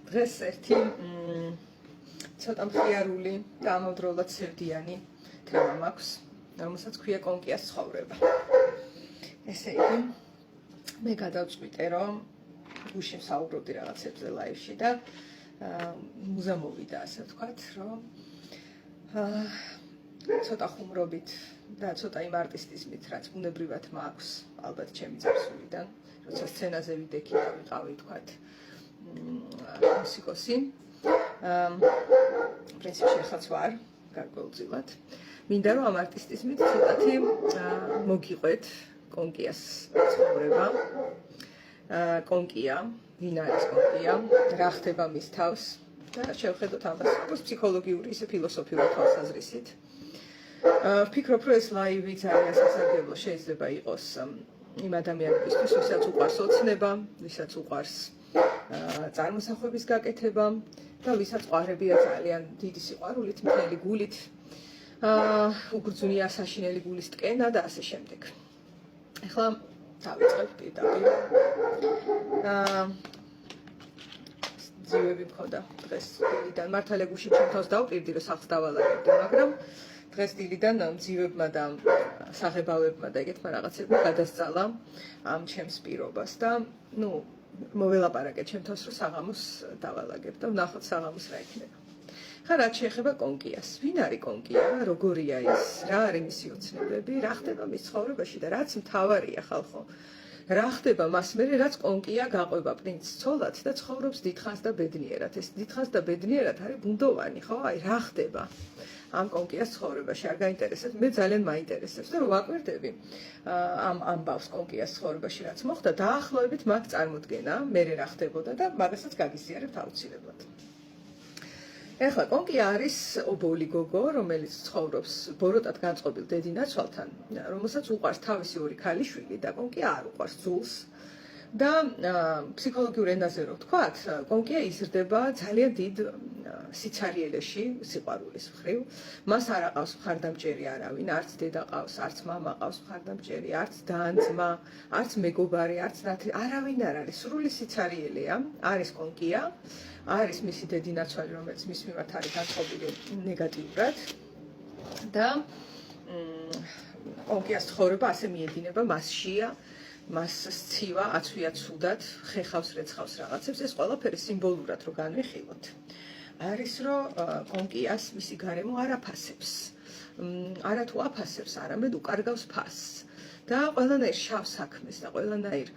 დღეს ერთი ცოტა მხიარული და ამავდროულად სევდიანი თემა მაქვს, რომელსაც ქვია კონკიას ცხოვრება. ესე იგი, მე გადავწყვიტე, რომ გუშინ საუბრობდი რაღაცებზე ლაივში და მუზა მოვიდა, ასე ვთქვათ, რომ ცოტა ხუმრობით და ცოტა იმ არტისტიზმით, რაც ბუნებრივად მაქვს, ალბათ ჩემი წარსულიდან, როცა სცენაზე ვიდექი და ვიყავი, ვთქვათ, მუსიკოსი. პრინციპში ახაც ვარ, გარკვეულწილად. მინდა რომ ამ არტისტიზმით ცოტათი მოგიყვეთ კონკიას ცხოვრება. კონკია, ვინ არის კონკია, რა ხდება მის თავს და შევხედოთ ამას როგორც ფსიქოლოგიური, ისე ფილოსოფიური თვალსაზრისით. ვფიქრობ, რომ ეს ლაივი ძალიან სასარგებლო შეიძლება იყოს იმ ადამიანებისთვის, ვისაც უყვარს ოცნება, ვისაც უყვარს წარმოსახვების გაკეთება და ვისაც ყვარებია ძალიან დიდი სიყვარულით, მთელი გულით, უგრძნია საშინელი გულის ტკენა და ასე შემდეგ. ეხლა დავიწყებ პირდაპირ. ძივები მქონდა დღეს დილიდან. მართალია გუშინ ჩემთავს დავპირდი, რომ სახლს დავალაგებდი, მაგრამ დღეს დილიდან ძივებმა და საღებავებმა და ეგეთმა რაღაცებმა გადასწალა ამ ჩემს პირობას და მოველაპარაკე ჩემთავს, რომ საღამოს დავალაგებ და ვნახოთ საღამოს რა იქნება. ხა რაც შეეხება კონკიას. ვინ არის კონკია? როგორია ის? რა არის მისი ოცნებები? რა ხდება მის ცხოვრებაში და რაც მთავარია ხალხო? რა ხდება მას მერე, რაც კონკია გაყვება პრინცს ცოლად და ცხოვრობს დიდხანს და ბედნიერად. ეს დიდხანს და ბედნიერად არის ბუნდოვანი, ხო? აი რა ხდება ამ კონკიას ცხოვრებაში? არ გაინტერესებს? მე ძალიან მაინტერესებს და რომ ვაკვირდები ამ ამბავს კონკიას ცხოვრებაში რაც მოხდა, დაახლოებით მაგ წარმოდგენა, მერე რა ხდებოდა და მაგასაც გაგიზიარებთ აუცილებლად. ეხლა კონკია არის ობოლი გოგო, რომელიც ცხოვრობს ბოროტად განწყობილ დედინაცვალთან, რომელსაც უყვარს თავისი ორი ქალიშვილი და კონკია არ უყვარს ძულს. და ფსიქოლოგიურ ენაზე რო ვთქვათ, კონკია იზრდება ძალიან დიდ სიცარიელეში, სიყვარულის მხრივ. მას არ აყავს მხარდამჭერი არავინ, არც დედა ყავს, არც მამა ყავს მხარდამჭერი, არც და-ძმა, არც მეგობარი, არც ნათლი, არავინ არ არის. სრული სიცარიელეა, არის კონკია, არის მისი დედინაცვალი, რომელიც მის მიმართ არის განწყობილი ნეგატიურად და კონკიას ცხოვრება ასე მიედინება, მასშია, მას სცივა, აცვია ცუდად, ხეხავს, რეცხავს რაღაცებს, ეს ყველაფერი სიმბოლურად რო განვიხილოთ. არის რომ კონკიას მისი გარემო არ აფასებს. არა თუ აფასებს, არამედ უკარგავს ფასს. და ყველანაირ შავ საქმეს და ყველანაირ,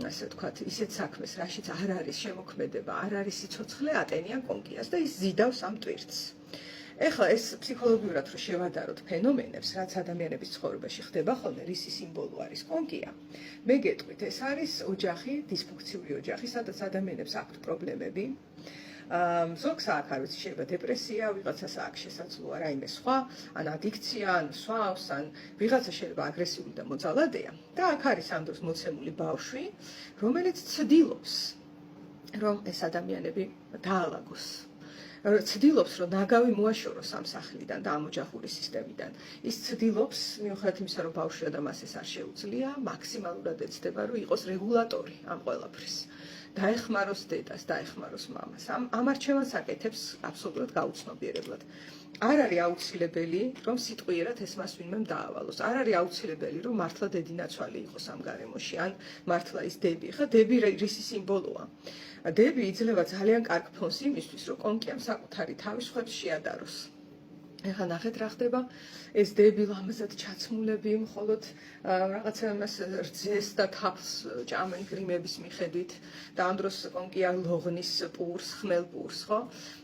ასე ვთქვათ, ისეთ საქმეს, რაშიც არ არის შემოქმედება, არ არის სიცოცხლე, ატენიან კონკიას და ის ზიდავს ამ ტვირთს. ეხლა ეს ფსიქოლოგიურად რო შევადაროთ ფენომენებს, რაც ადამიანების ცხოვრებაში ხდება ხოლმე, რისი სიმბოლო არის კონკია. მე გეტყვით, ეს არის ოჯახი, დისფუნქციური ოჯახი, სადაც ადამიანებს აქვთ პრობლემები. ზოგს აქ არ ვიცი, შეიძლება დეპრესია, ვიღაცას აქ შესაძლოა რაიმე სხვა, ან ადიქცია, ან სვავს, ან ვიღაცა შეიძლება აგრესიული და მოძალადეა. და აქ არის ამ დროს მოცემული ბავშვი, რომელიც ცდილობს, რომ ეს ადამიანები დაალაგოს. ცდილობს, რომ ნაგავი მოაშოროს ამ სახლიდან და ამ ოჯახური სისტემიდან. ის ცდილობს, მიუხედავად იმისა, რომ ბავშვია და მას ეს არ შეუძლია, მაქსიმალურად ეცდება, რომ იყოს რეგულატორი ამ ყველაფრის. დაეხმაროს დედას, დაეხმაროს მამას. ამ არჩევანს აკეთებს აბსოლუტურად გაუცნობიერებლად. არ არის აუცილებელი, რომ სიტყვიერად ეს მას ვინმე დაავალოს. არ არის აუცილებელი, რომ მართლა დედინაცვალი იყოს ამ გარემოში, ან მართლა ის დები. ხა დები რისი სიმბოლოა? დები იძლევა ძალიან კარგ ფონს იმისთვის, რომ კონკიამ საკუთარი თავის ხვებს შეადაროს. ეხლა ნახეთ რა ხდება, ეს დები ლამაზად ჩაცმულები, მხოლოდ რაღაცა იმას რძეს და თაფლს ჭამენ გრიმების მიხედვით და ამ დროს კონკია ლოღნის პურს, ხმელ პურს, ხო?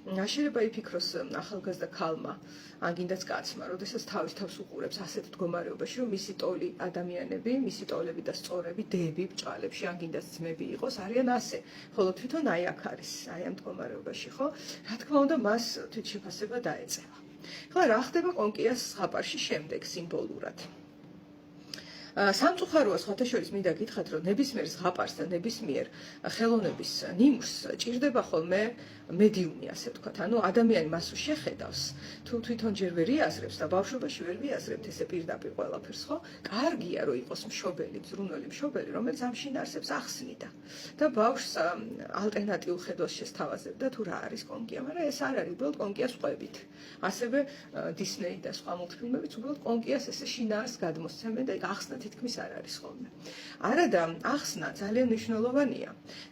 შეიძლება იფიქროს ახალგაზრდა ქალმა, ან გინდაც კაცმა, როდესაც თავის თავს უყურებს ასეთ მდგომარეობაში, რომ მისი ტოლი ადამიანები, მისი ტოლები და სწორები დები ბჭყალებში, ან გინდაც ძმები იყოს, არიან ასე, ხოლო თვითონ აი აქ არის, აი ამ მდგომარეობაში, ხო? რა თქმა უნდა, მას თვითშეფასება დაეწევა. ხლა რა ხდება კონკიას ზღაპარში შემდეგ სიმბოლურად? სამწუხაროა სხვათა შორის მინდა გითხრათ, რომ ნებისმიერ ზღაპარს და ნებისმიერ ხელოვნების ნიმუშს ჭირდება ხოლმე მედიუმი, ასე ვთქვათ. ანუ ადამიანი მას შეხედავს, თუ თვითონ ჯერ ვერ იაზრებს და ბავშვობაში ვერ ვიაზრებთ ესე პირდაპირ ყველაფერს, ხო? კარგია რომ იყოს მშობელი, ზრუნველი მშობელი, რომელიც ამ შინაარსებს ახსნიდა და ბავშვს ალტერნატიულ ხედვას შესთავაზებდა თუ რა არის კონკია, მაგრამ ეს არ არის, უბრალოდ კონკიას ყვებით. ასევე დისნეი და სხვა მულტფილმებიც უბრალოდ კონკიას ესე შინაარსს გადმოსცემენ და იქ ახსნა თითქმის არ არის ხოლმე. არადა ახსნა ძალიან მნიშვნელოვანია.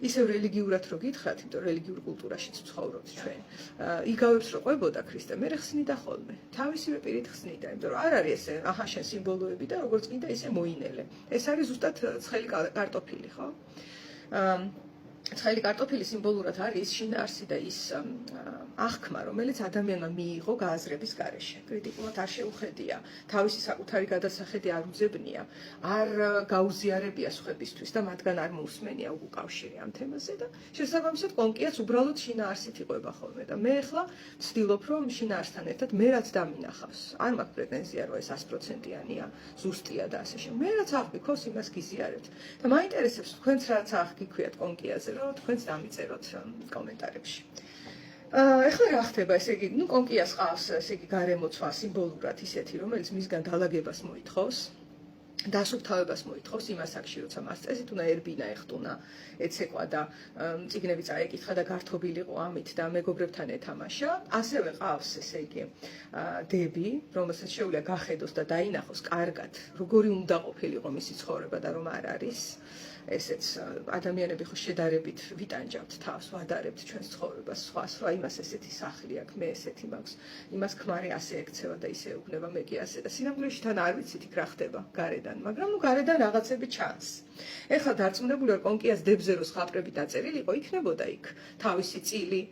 ისევ რელიგიურად რო გითხრათ, იმიტომ რელიგიურ კულტურაშიც ვცხოვრობთ ჩვენ. იგავებს რო ყვებოდა ქრისტე, მე ხსნიდა ხოლმე. თავისივე პირით ხსნიდა, იმიტომ რომ არ არის ესე, აჰა შენ სიმბოლოები და როგორც წინდა ისე მოინელე. ეს არის ზუსტად ცხელი კარტოფილი, ხო? ცხელი კარტოფილი სიმბოლურად არის შინაარსი და ის აღქმა, რომელიც ადამიანმა მიიღო გააზრების გარეშე. კრიტიკულად არ შეუხედია, თავისი საკუთარი გადასახედი არ უძებნია, არ გაუზიარებია სხვებისთვის და მათგან არ მოусმენია უკავშირი ამ თემაზე და შესაბამისად კონკიას უბრალოდ შინაარსით იყვება ხოლმე და მე ახლა ვცდილობ რომ შინაარსთან ერთად მე რაც დამინახავს. არ მაქვს პრეტენზია რომ ეს 100%-იანია, ზუსტია და ასე შემდეგ. მე რაც აღგიქოს იმას გიზიარებთ და მაინტერესებს თქვენც რაც აღგიქვიათ კონკიაზე რომ თქვენც დამიწეროთ კომენტარებში. ეხლა რა ხდება, ესე იგი, კონკიას ყავს, ესე იგი, გარემოცვა სიმბოლურად ისეთი, რომელიც მისგან დალაგებას მოითხოვს, დასუფთავებას მოითხოვს იმ ასაკში, როცა მას წესით უნდა ერბინა, ეხტუნა, ეცეკვა და წიგნები წაეკითხა და გართობილიყო ამით და მეგობრებთან ეთამაშა. ასევე ყავს, ესე იგი, დები, რომელსაც შეუძლია გახედოს და დაინახოს კარგად, როგორი უნდა ყოფილიყო მისი ცხოვრება და რომ არ არის. ესეც ადამიანები ხო შედარებით ვიტანჯავთ თავს, ვადარებთ ჩვენს ცხოვრებას, სხვას, რა იმას ესეთი სახლი აქვს, მე ესეთი მაქვს, იმას ქმარი ასე ექცევა და ისე ეუბნება, მე კი ასე და სინამდვილეში თან არ ვიცით იქ რა ხდება გარედან, მაგრამ გარედან რაღაცები ჩანს. ეხლა დარწმუნებული ვარ, კონკიას დებზე რო ზღაპრები დაწერილიყო, იქნებოდა იქ თავისი წილი,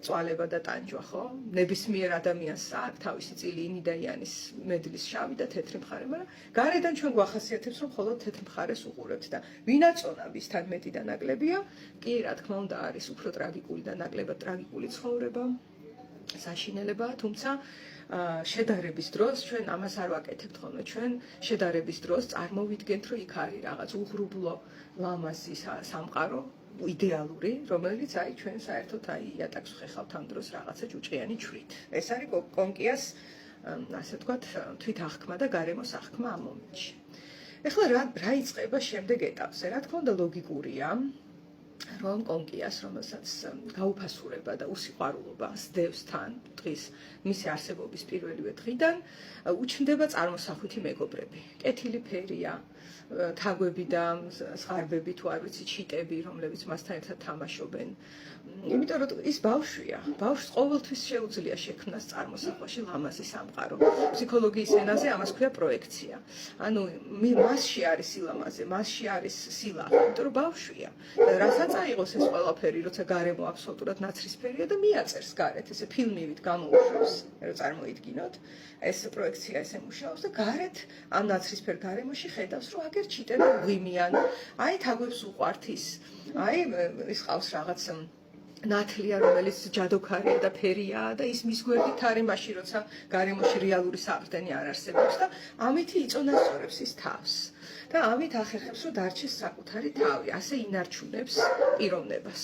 წვალება და ტანჯვა, ხო? ნებისმიერ ადამიანს აქვს თავისი წილი, ინიდაიანის მედლის შავი და თეთრი მხარე, მაგრამ გარედან ჩვენ გვახასიათებს, რომ მხოლოდ თეთრ მხარეს უყურებთ და ვინაწონა ვისთან მეტი და ნაკლებია, კი რა თქმა უნდა არის უფრო ტრაგიკული და ნაკლებად ტრაგიკული ცხოვრება, საშინელება, თუმცა შედარების დროს ჩვენ ამას არ ვაკეთებთ ხოლმე, ჩვენ შედარების დროს წარმოვიდგენთ, რომ იქ არის რაღაც უღრუბლო ლამაზი სამყარო, იდეალური, რომელიც აი ჩვენ საერთოდ აი იატაკს ვხეხავთ ამ დროს რაღაცა ჭუჭყიანი ჩვრით. ეს არის კონკიას, ასე ვთქვათ, თვით აღქმა და გარემოს აღქმა ამ მომენტში. ეხლა რა იწყება შემდეგ ეტაპზე? რა თქმა უნდა ლოგიკურია, რომ კონკიას, რომელსაც გაუფასურება და უსიყვარულობა სდევს თან დღის მისი არსებობის პირველივე დღიდან, უჩნდება წარმოსახვითი მეგობრები. კეთილი ფერია, თაგვები და ზღარბები თუ არ ვიცი, ჩიტები, რომლებიც მასთან ერთად თამაშობენ. იმიტომ რომ ის ბავშვია, ბავშვს ყოველთვის შეუძლია შექმნას წარმოსახვაში ლამაზი სამყარო. ფსიქოლოგიის ენაზე ამას ქვია პროექცია. ანუ მასში არის სილამაზე, მასში არის სილაღე, იმიტომ რომ ბავშვია. და რასაც აიღოს ეს ყველაფერი, როცა გარემო აბსოლუტურად ნაცრისფერია და მიაწერს გარეთ, ესე ფილმივით გამოუშვებს, რომ წარმოიდგინოთ, ეს პროექცია ესე მუშაობს და გარეთ ამ ნაცრისფერ გარემოში ხედავს, რომ აგერ ჩიტები ღვიმიან, აი თაგვებს უყვართ ის, აი ის ყავს რაღაც ნათლია, რომელიც ჯადოქარია და ფერია და ის მის გვერდით არის მაშინ, როცა გარემოში რეალური საყრდენი არ არსებობს და ამითი იწონასწორებს ის თავს. და ამით ახერხებს, რომ დარჩეს საკუთარი თავი, ასე ინარჩუნებს პიროვნებას.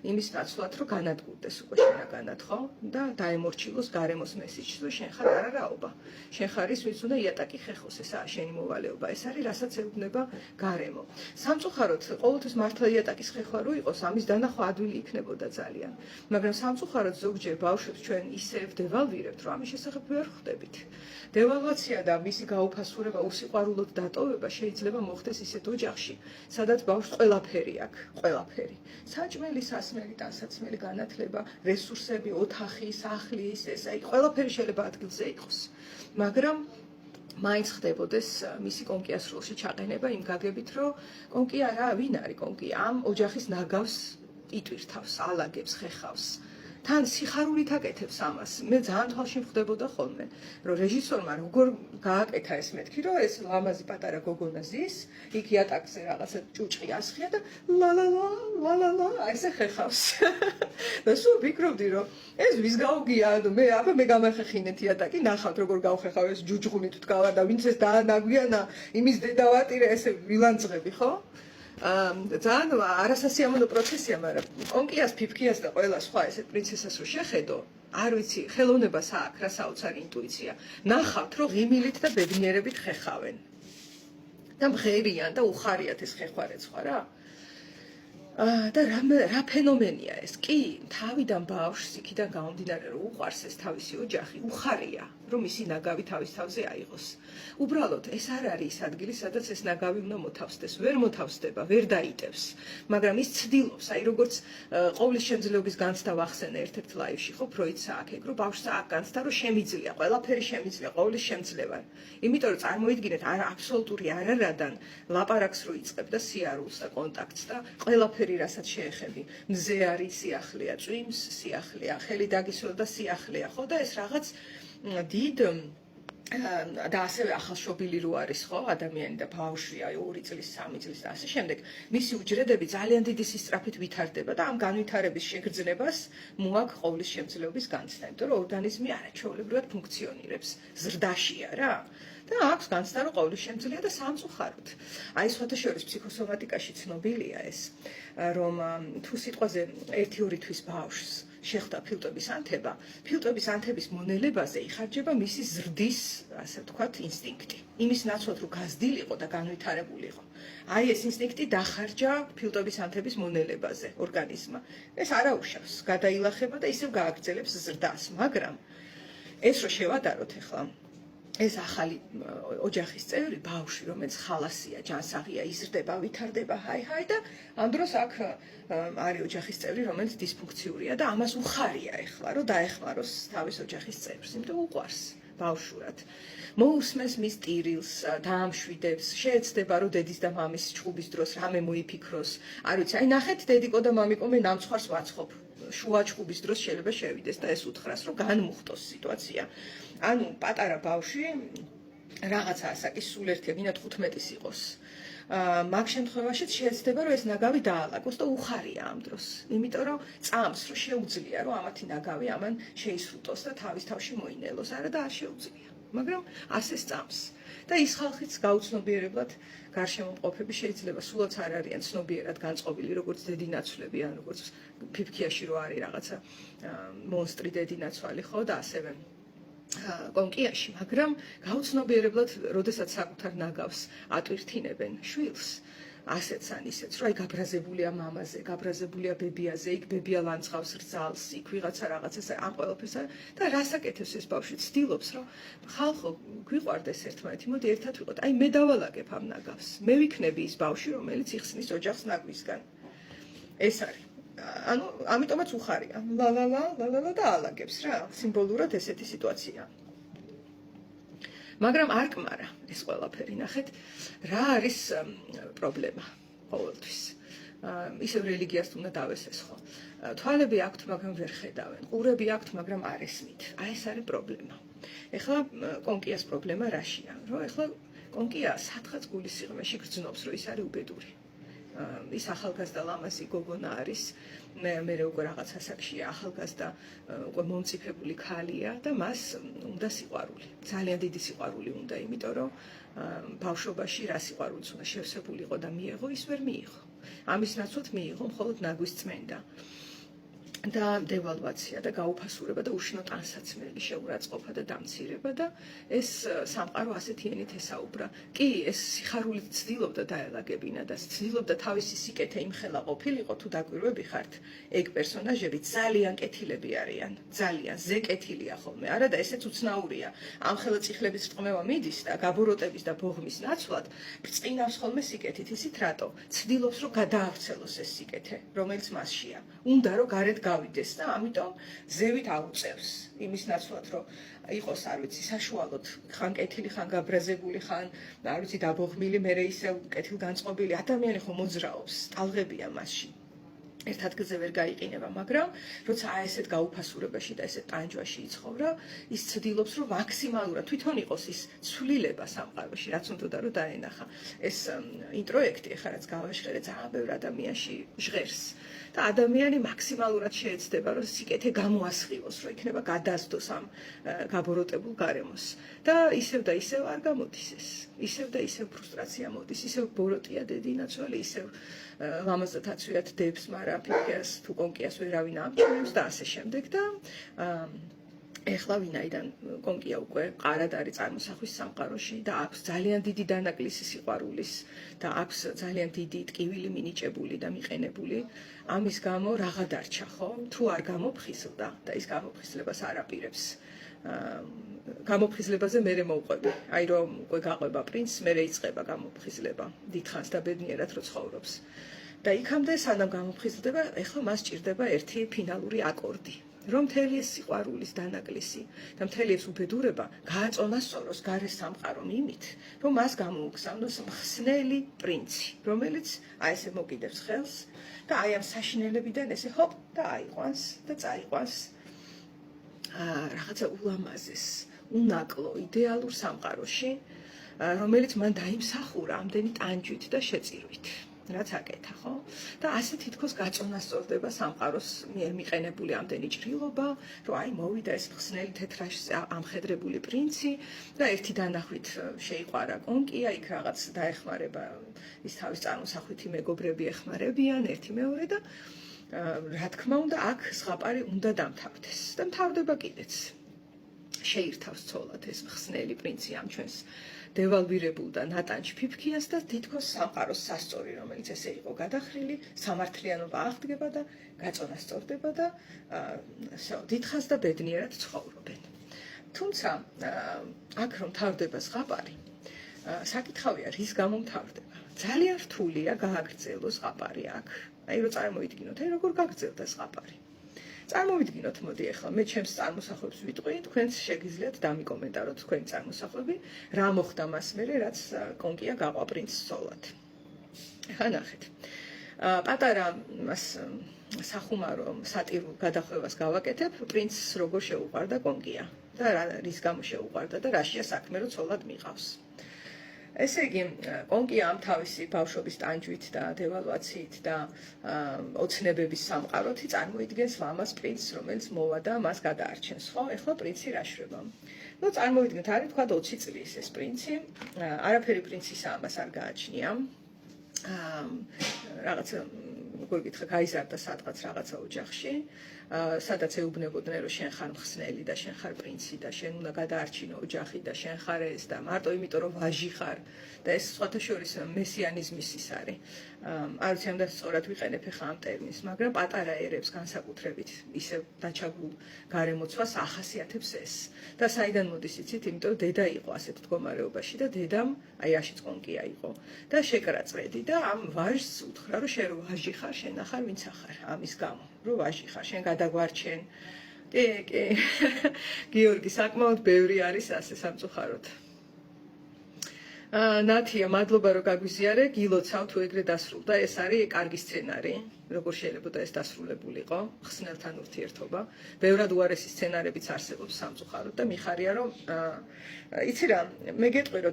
იმის ნაცვლად, რომ განადგურდეს უკვე შენაგანად, ხო? და დაემორჩილოს გარემოს მესიჯს, რომ შენ ხარ არარაობა. შენ ხარ ის, ვინც უნდა იატაკი ხეხოს, ესაა შენი მოვალეობა. ეს არის, რასაც ეუბნება გარემო. სამწუხაროდ, ყოველთვის მართლა იატაკის ხეხვა რო იყოს, ამის დანახვა ადვილი იქნებოდა ძალიან. მაგრამ სამწუხაროდ ზოგჯერ ბავშვებს ჩვენ ისე დევალვირებთ, რომ ამის შესახებ ვერ ხვდებით. დევალვაცია და მისი გაუფასურება, უსიყვარულოდ დატოვება შეიძლება მოხდეს ისეთ ოჯახში, სადაც ბავშვს ყველაფერი აქვს, ყველაფერი. საჭმელი, სასმელი, ტანსაცმელი, განათლება, რესურსები, ოთახი, სახლი, ეს აი ყველაფერი შეიძლება ადგილზე იყოს. მაგრამ მაინც ხდებოდეს მისი კონკიას როლში ჩაყენება იმ გაგებით, რომ კონკია რა, ვინ არის კონკია? ამ ოჯახის ნაგავს იტვირთავს, ალაგებს, ხეხავს. თან სიხარულით აკეთებს ამას. მე ძალიან თვალში მხვდებოდა ხოლმე, რომ რეჟისორმა როგორ გააკეთა ეს მეთქი, რომ ეს ლამაზი პატარა გოგონა ზის, იქ იატაკზე რაღაცა ჭუჭყი ასხია და ლა ესე ხეხავს. და სულ ვფიქრობდი, რომ ეს ვის გაუგია, ანუ მე გამახეხინეთ იატაკი, ნახავთ როგორ გავხეხავ ეს ჯუჯღუნით ვდგავა და ვინც ეს დაანაგვიანა, იმის დედავატირე ესე ვილანძღები, ხო? ძალიან არასასიამოვნო პროცესია, მაგრამ კონკიას, ფიფქიას და ყველა სხვა ესეთ პრინცესას რო შეხედო, არ ვიცი, ხელოვნებას აქვს რა საოცარი ინტუიცია. ნახავთ, რომ ღიმილით და ბედნიერებით ხეხავენ. და მღერიან და უხარიათ ეს ხეხვარეცხვა რა. და რა ფენომენია ეს? კი, თავიდან ბავშვს იქიდან გამომდინარე, რომ უყვარს ეს თავისი ოჯახი, უხარია, რომ ისი ნაგავი თავის თავზე აიღოს. უბრალოდ ეს არ არის ის ადგილი, სადაც ეს ნაგავი უნდა მოთავსდეს. ვერ მოთავსდება, ვერ დაიტევს, მაგრამ ის ცდილობს, აი როგორც ყოვლის შემძლეობის განცდა ვახსენე ერთ-ერთ ლაივში, ხო, ფროიდს აქ, რომ ბავშვს აქ განცდა, რომ შემიძლია, ყველაფერი შემიძლია, ყოვლის შემძლევა. იმიტომ რომ წარმოიდგინეთ, აბსოლუტური არარადან ლაპარაკს რო იწყებ და სიარულს და კონტაქტს და ყველაფერი რასაც შეეხები. მზე არის სიახლეა, წვიმს სიახლეა, ხელი დაგისვა და სიახლეა, ხო და ეს რაღაც დიდ და ასევე ახალშობილი რო არის, ხო, ადამიანი და ბავშვია 2 წლის, 3 წლის და ასე შემდეგ, მისი უჯრედები ძალიან დიდი სისწრაფით ვითარდება და ამ განვითარების შეგრძნებას მოაქვს ყოვლის შემძლეობის განცდა, იმიტომ რომ ორგანიზმი არაჩვეულებრივად ფუნქციონირებს, ზრდაშია რა. და აქვს განცდა, რომ ყოვლის შემძლეა და სამწუხაროდ. აი სხვათა შორის ფსიქოსომატიკაში ცნობილია ეს, რომ თუ სიტყვაზე 1-2 თვის ბავშვს შეხვდა ფილტვების ანთება, ფილტვების ანთების მონელებაზე იხარჯება მისი ზრდის, ასე ვთქვათ, ინსტინქტი. იმის ნაცვლად, რომ გაზრდილიყო და განვითარებულიყო. აი ეს ინსტინქტი დახარჯა ფილტვების ანთების მონელებაზე ორგანიზმმა. ეს არაუშავს, გადაილახება და ისევ გააგრძელებს ზრდას, მაგრამ ეს რო შევადაროთ ახლა ეს ახალი ოჯახის წევრი, ბავშვი, რომელიც ხალასია, ჯანსაღია, იზრდება, ვითარდება, ჰაი და ამ დროს აქ არის ოჯახის წევრი, რომელიც დისფუნქციურია და ამას უხარია ეხლა, რომ დაეხმაროს თავის ოჯახის წევრს, იმიტომ უყვარს ბავშვურად. მოусმენს მის ტირილს, დაამშვიდებს, შეეცდება, რომ დედის და მამის ჭუბის დროს რამე მოიფიქროს. არ ვიცი, აი ნახეთ, დედიკო და მამიკო, მე ნამცხვარს ვაცხობ. შუა ჭუბის დროს შეიძლება შევიდეს და ეს უთხრას, რომ განმუხტოს სიტუაცია. ანუ პატარა ბავშვი რაღაცა ასაკის სულ ერთია, ვინა 15-ის იყოს. მაგ შემთხვევაშიც შეეცდება, რომ ეს ნაგავი დაალაგოს და უხარია ამ დროს. იმიტომ რომ წამს, რომ შეუძლია, რომ ამათი ნაგავი ამან შეისრუტოს და თავის თავში მოინელოს. არა და არ შეუძლია. მაგრამ ასე სწამს. და ის ხალხიც გაუცნობიერებლად გარშემო მყოფები შეიძლება სულაც არ არიან ცნობიერად განწყობილი, როგორც დედინაცვლები, ან როგორც ფიფქიაში რო არის რაღაცა მონსტრი დედინაცვალი, ხო და ასევე კონკიაში, მაგრამ გაუცნობიერებლად, როდესაც საკუთარ ნაგავს ატვირთინებენ შვილს, ასეც ან ისეც, რომ აი გაბრაზებულია მამაზე, გაბრაზებულია ბებიაზე, იქ ბებია ლანძღავს რძალს, იქ ვიღაცა რაღაცას ამ ყველაფერს და რას აკეთებს ეს ბავშვი? ცდილობს, რომ ხალხო გვიყვარდეს ერთმანეთი, მოდი ერთად ვიყოთ. აი მე დავალაგებ ამ ნაგავს. მე ვიქნები ის ბავშვი, რომელიც იხსნის ოჯახს ნაგვისგან. ეს არის. ანუ ამიტომაც უხარია. ლა და ალაგებს რა. სიმბოლურად ესეთი სიტუაცია. მაგრამ არ კმარა ეს ყველაფერი, ნახეთ, რა არის პრობლემა ყოველთვის. ისევ რელიგიას უნდა დავესეს ხო. თვალები აქვთ, მაგრამ ვერ ხედავენ. ყურები აქვთ, მაგრამ არ ესმით. აი ეს არის პრობლემა. ეხლა კონკიას პრობლემა რაშია? რომ ეხლა კონკია სათხაც გულის სიღრმეში გრძნობს, რომ ის არის უბედური. ის ახალგაზრდა ლამაზი გოგონა არის, მე როგორ რაღაც ასაკშია, ახალგაზრდა უკვე მომწიფებული ქალია და მას უნდა სიყვარული. ძალიან დიდი სიყვარული უნდა, იმიტომ რომ ბავშვობაში რა სიყვარულიც უნდა შევსებულიყო და მიეღო, ის ვერ მიიღო. ამის ნაცვლად მიიღო მხოლოდ ნაგვის წმენდა. და დევალვაცია და გაუფასურება და უშინო ტანსაცმელი შეურაცხყოფა და დამცირება და ეს სამყარო ასეთიანით ესაუბრა. კი, ეს სიხარულით ცდილობდა დაელაგებინა და ცდილობდა თავისი სიკეთე იმხელა ყოფილიყო, თუ დაკვირვები ხართ, ეგ პერსონაჟები ძალიან კეთილები არიან, ძალიან ზეკეთილია ხოლმე. არა და ესეც უცნაურია. ამხელა წიხლების რტყმევა მიდის და გაბოროტების და ბოღმის ნაცვლად ბრწყინავს ხოლმე სიკეთით. ისიც რატო? ცდილობს რომ გადაავრცელოს ეს სიკეთე, რომელიც მასშია. უნდა რომ გარეთ გავიდეს და ამიტომ ზევით აუწევს იმის ნაცვლად, რომ იყოს, არ ვიცი, საშუალოდ ხან კეთილი, ხან გაბრაზებული, ხან არ ვიცი, დაბოღმილი, მერე ისევ კეთილგანწყობილი ადამიანი ხო მოძრაობს, ტალღებია მასში. ერთ ადგილზე ვერ გაიყინება, მაგრამ როცა ესეთ გაუფასურებაში და ესეთ ტანჯვაში იცხოვრა, ის ცდილობს, რომ მაქსიმალურად თვითონ იყოს ის ცვლილება სამყაროში, რაც უნდა რომ დაენახა. ეს ინტროექტი ახლა რაც გავაშხერე, ძალიან ბევრ ადამიანში ჟღერს და ადამიანი მაქსიმალურად შეეცდება, რომ სიკეთე გამოასხივოს, რომ იქნება გადასდოს ამ გაბოროტებულ გარემოს. და ისევ და ისევ არ გამოდის ეს. ისევ და ისევ ფრუსტრაცია მოდის, ისევ ბოროტია დედინაცვალი, ისევ ლამაზად დებს, მაგრამ ფიქრს თუ კონკიას ვერავინ ამჩნევს და ასე შემდეგ და ეხლა ვინაიდან კონკია უკვე ყარად არის წარმოსახვის სამყაროში და აქვს ძალიან დიდი დანაკლისი სიყვარულის და აქვს ძალიან დიდი ტკივილი მინიჭებული და მიყენებული, ამის გამო რაღა დარჩა, ხო? თუ არ გამოფხიზლდა და ის გამოფხიზლებას არ აპირებს გამოფხიზლებაზე მერე მოვყვები. აი რომ უკვე გაყვება პრინცს, მერე იწყება გამოფხიზლება. დიდხანს და ბედნიერად რო ცხოვრობს. და იქამდე სანამ გამოფხიზლდება, ეხლა მას ჭირდება ერთი ფინალური აკორდი. რომ მთელი ეს სიყვარულის დანაკლისი და მთელი ეს უბედურება გააწონასწოროს გარე სამყარომ იმით, რომ მას გამოუგზავნოს მხსნელი პრინცი, რომელიც აი ესე მოკიდებს ხელს და აი ამ საშინელებიდან ესე ჰოპ და აიყვანს და წაიყვანს რაღაცა ულამაზეს, უნაკლო, იდეალურ სამყაროში, რომელიც მან დაიმსახურა ამდენი ტანჯვით და შეწირვით. რაც აკეთა, ხო? და ასე თითქოს გაწონასწორდება სამყაროს მიერ მიყენებული ამდენი ჭრილობა, რომ აი მოვიდა ეს მხსნელი თეთრაშზე ამხედრებული პრინცი და ერთი დანახვით შეიყვარა კონკია, იქ რაღაც დაეხმარება ის თავის წარმოსახვითი მეგობრები ეხმარებიან ერთი მეორე და რა თქმა უნდა, აქ ზღაპარი უნდა დამთავრდეს და მთავრდება კიდეც. შეირთავს ცოლად ეს მხსნელი პრინცი ამ ჩვენს დევალვირებულ და ნატანჯ ფიფქიას და თითქოს სამყაროს სასწორი, რომელიც ესე იყო გადახრილი, სამართლიანობა აღდგება და გაწონასწორდება და დიდხანს და ბედნიერად ცხოვრობენ. თუმცა აქ რომ მთავრდება ზღაპარი, საკითხავია რის გამო მთავრდება. ძალიან რთულია გააგრძელოს ზღაპარი აქ. აი რომ წარმოიდგინოთ, აი როგორ გაგრძელდა ზღაპარი. წარმოვიდგინოთ, მოდი ახლა მე ჩემს წარმოსახვებს ვიტყვი, თქვენს შეგიძლიათ დამიკომენტაროთ თქვენი წარმოსახვები, რა მოხდა მას მერე, რაც კონკია გაყვა პრინცს ცოლად. ახლა ნახეთ. პატარა მას სახუმარო სატირულ გადახვევას გავაკეთებ, პრინცს როგორ შეუყვარდა კონკია და რის გამო შეუყვარდა და რაშია საქმე, რომ ცოლად მიყავს. ესე იგი, კონკია ამ თავისი ბავშვობის ტანჯვით და დევალვაციით და ოცნებების სამყაროთი წარმოიდგენს ლამაზ პრინცს, რომელიც მოვა და მას გადაარჩენს, ხო? ეხლა პრინცი რა შრება? ნუ წარმოიდგინეთ, არის თქვა 20 წლის ეს პრინცი, არაფერი პრინცისა ამას არ გააჩნია. რაღაცა როგორ გითხრა, გაიზარდა სადღაც რაღაცა ოჯახში, სადაც ეუბნებოდნენ, რომ შენ ხარ მხსნელი და შენ ხარ პრინცი და შენ უნდა გადაარჩინო ოჯახი და შენ ხარ ეს და მარტო იმიტომ რომ ვაჟი ხარ და ეს სხვათა შორის მესიანიზმის ის არის. არ ვიცი, ამდენ სწორად ვიყენებ ახლა ამ ტერმინს, მაგრამ პატარა ერებს განსაკუთრებით ისევ დაჩაგულ გარემოცვას ახასიათებს ეს. და საიდან მოდის იცით, იმიტომ რომ დედა იყო ასეთ მდგომარეობაში და დედამ აი აშიც კონკია იყო და შეკრა წრედი და ამ ვაჟს უთხრა, რომ შენ რო ვაჟი ხარ, შენ ახარ ვინც ახარ, ამის გამო, რომ ვაჟი ხარ, შენ გადაგვარჩენ. კი, გიორგი, საკმაოდ ბევრი არის ასე სამწუხაროდ. ნათია, მადლობა რომ გაგვიზიარე, გილოცავ თუ ეგრე დასრულდა, ეს არის კარგი სცენარი, როგორ შეიძლება ეს დასრულებულიყო, ხსნელთან ურთიერთობა. ბევრად უარესი სცენარებიც არსებობს სამწუხაროდ და მიხარია რომ იცი რა, მე გეტყვი რომ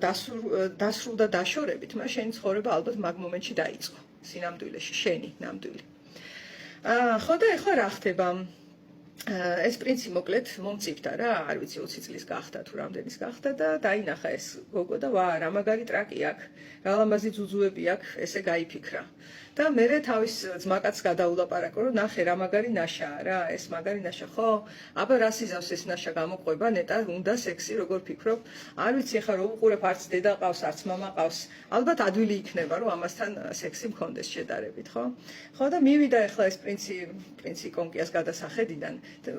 დასრულდა დაშორებით, მაგრამ შენი ცხოვრება ალბათ მაგ მომენტში დაიწყო, სინამდვილეში, შენი ნამდვილი. ხო და ეხლა რა ხდება? ეს პრინცი მოკლედ მომწიფდა რა, არ ვიცი 20 წლის გახდა თუ რამდენის გახდა და დაინახა ეს გოგო და ვა, რა მაგარი ტრაკი აქვს, რა ლამაზი ძუძუები აქვს, ესე გაიფიქრა. და მერე თავის ძმაკაც გადაულაპარაკო, რომ ნახე რა მაგარი ნაშაა რა, ეს მაგარი ნაშა, ხო? აბა რა სიზავს ეს ნაშა გამოყვება, ნეტა უნდა სექსი როგორ ფიქრობ? არ ვიცი ახლა რო უყურებ, არც დედა ყავს, არც მამა ყავს. ალბათ ადვილი იქნება, რომ ამასთან სექსი მქონდეს შედარებით, ხო? ხო და მივიდა ახლა ეს პრინცი კონკიას გადასახედიდან.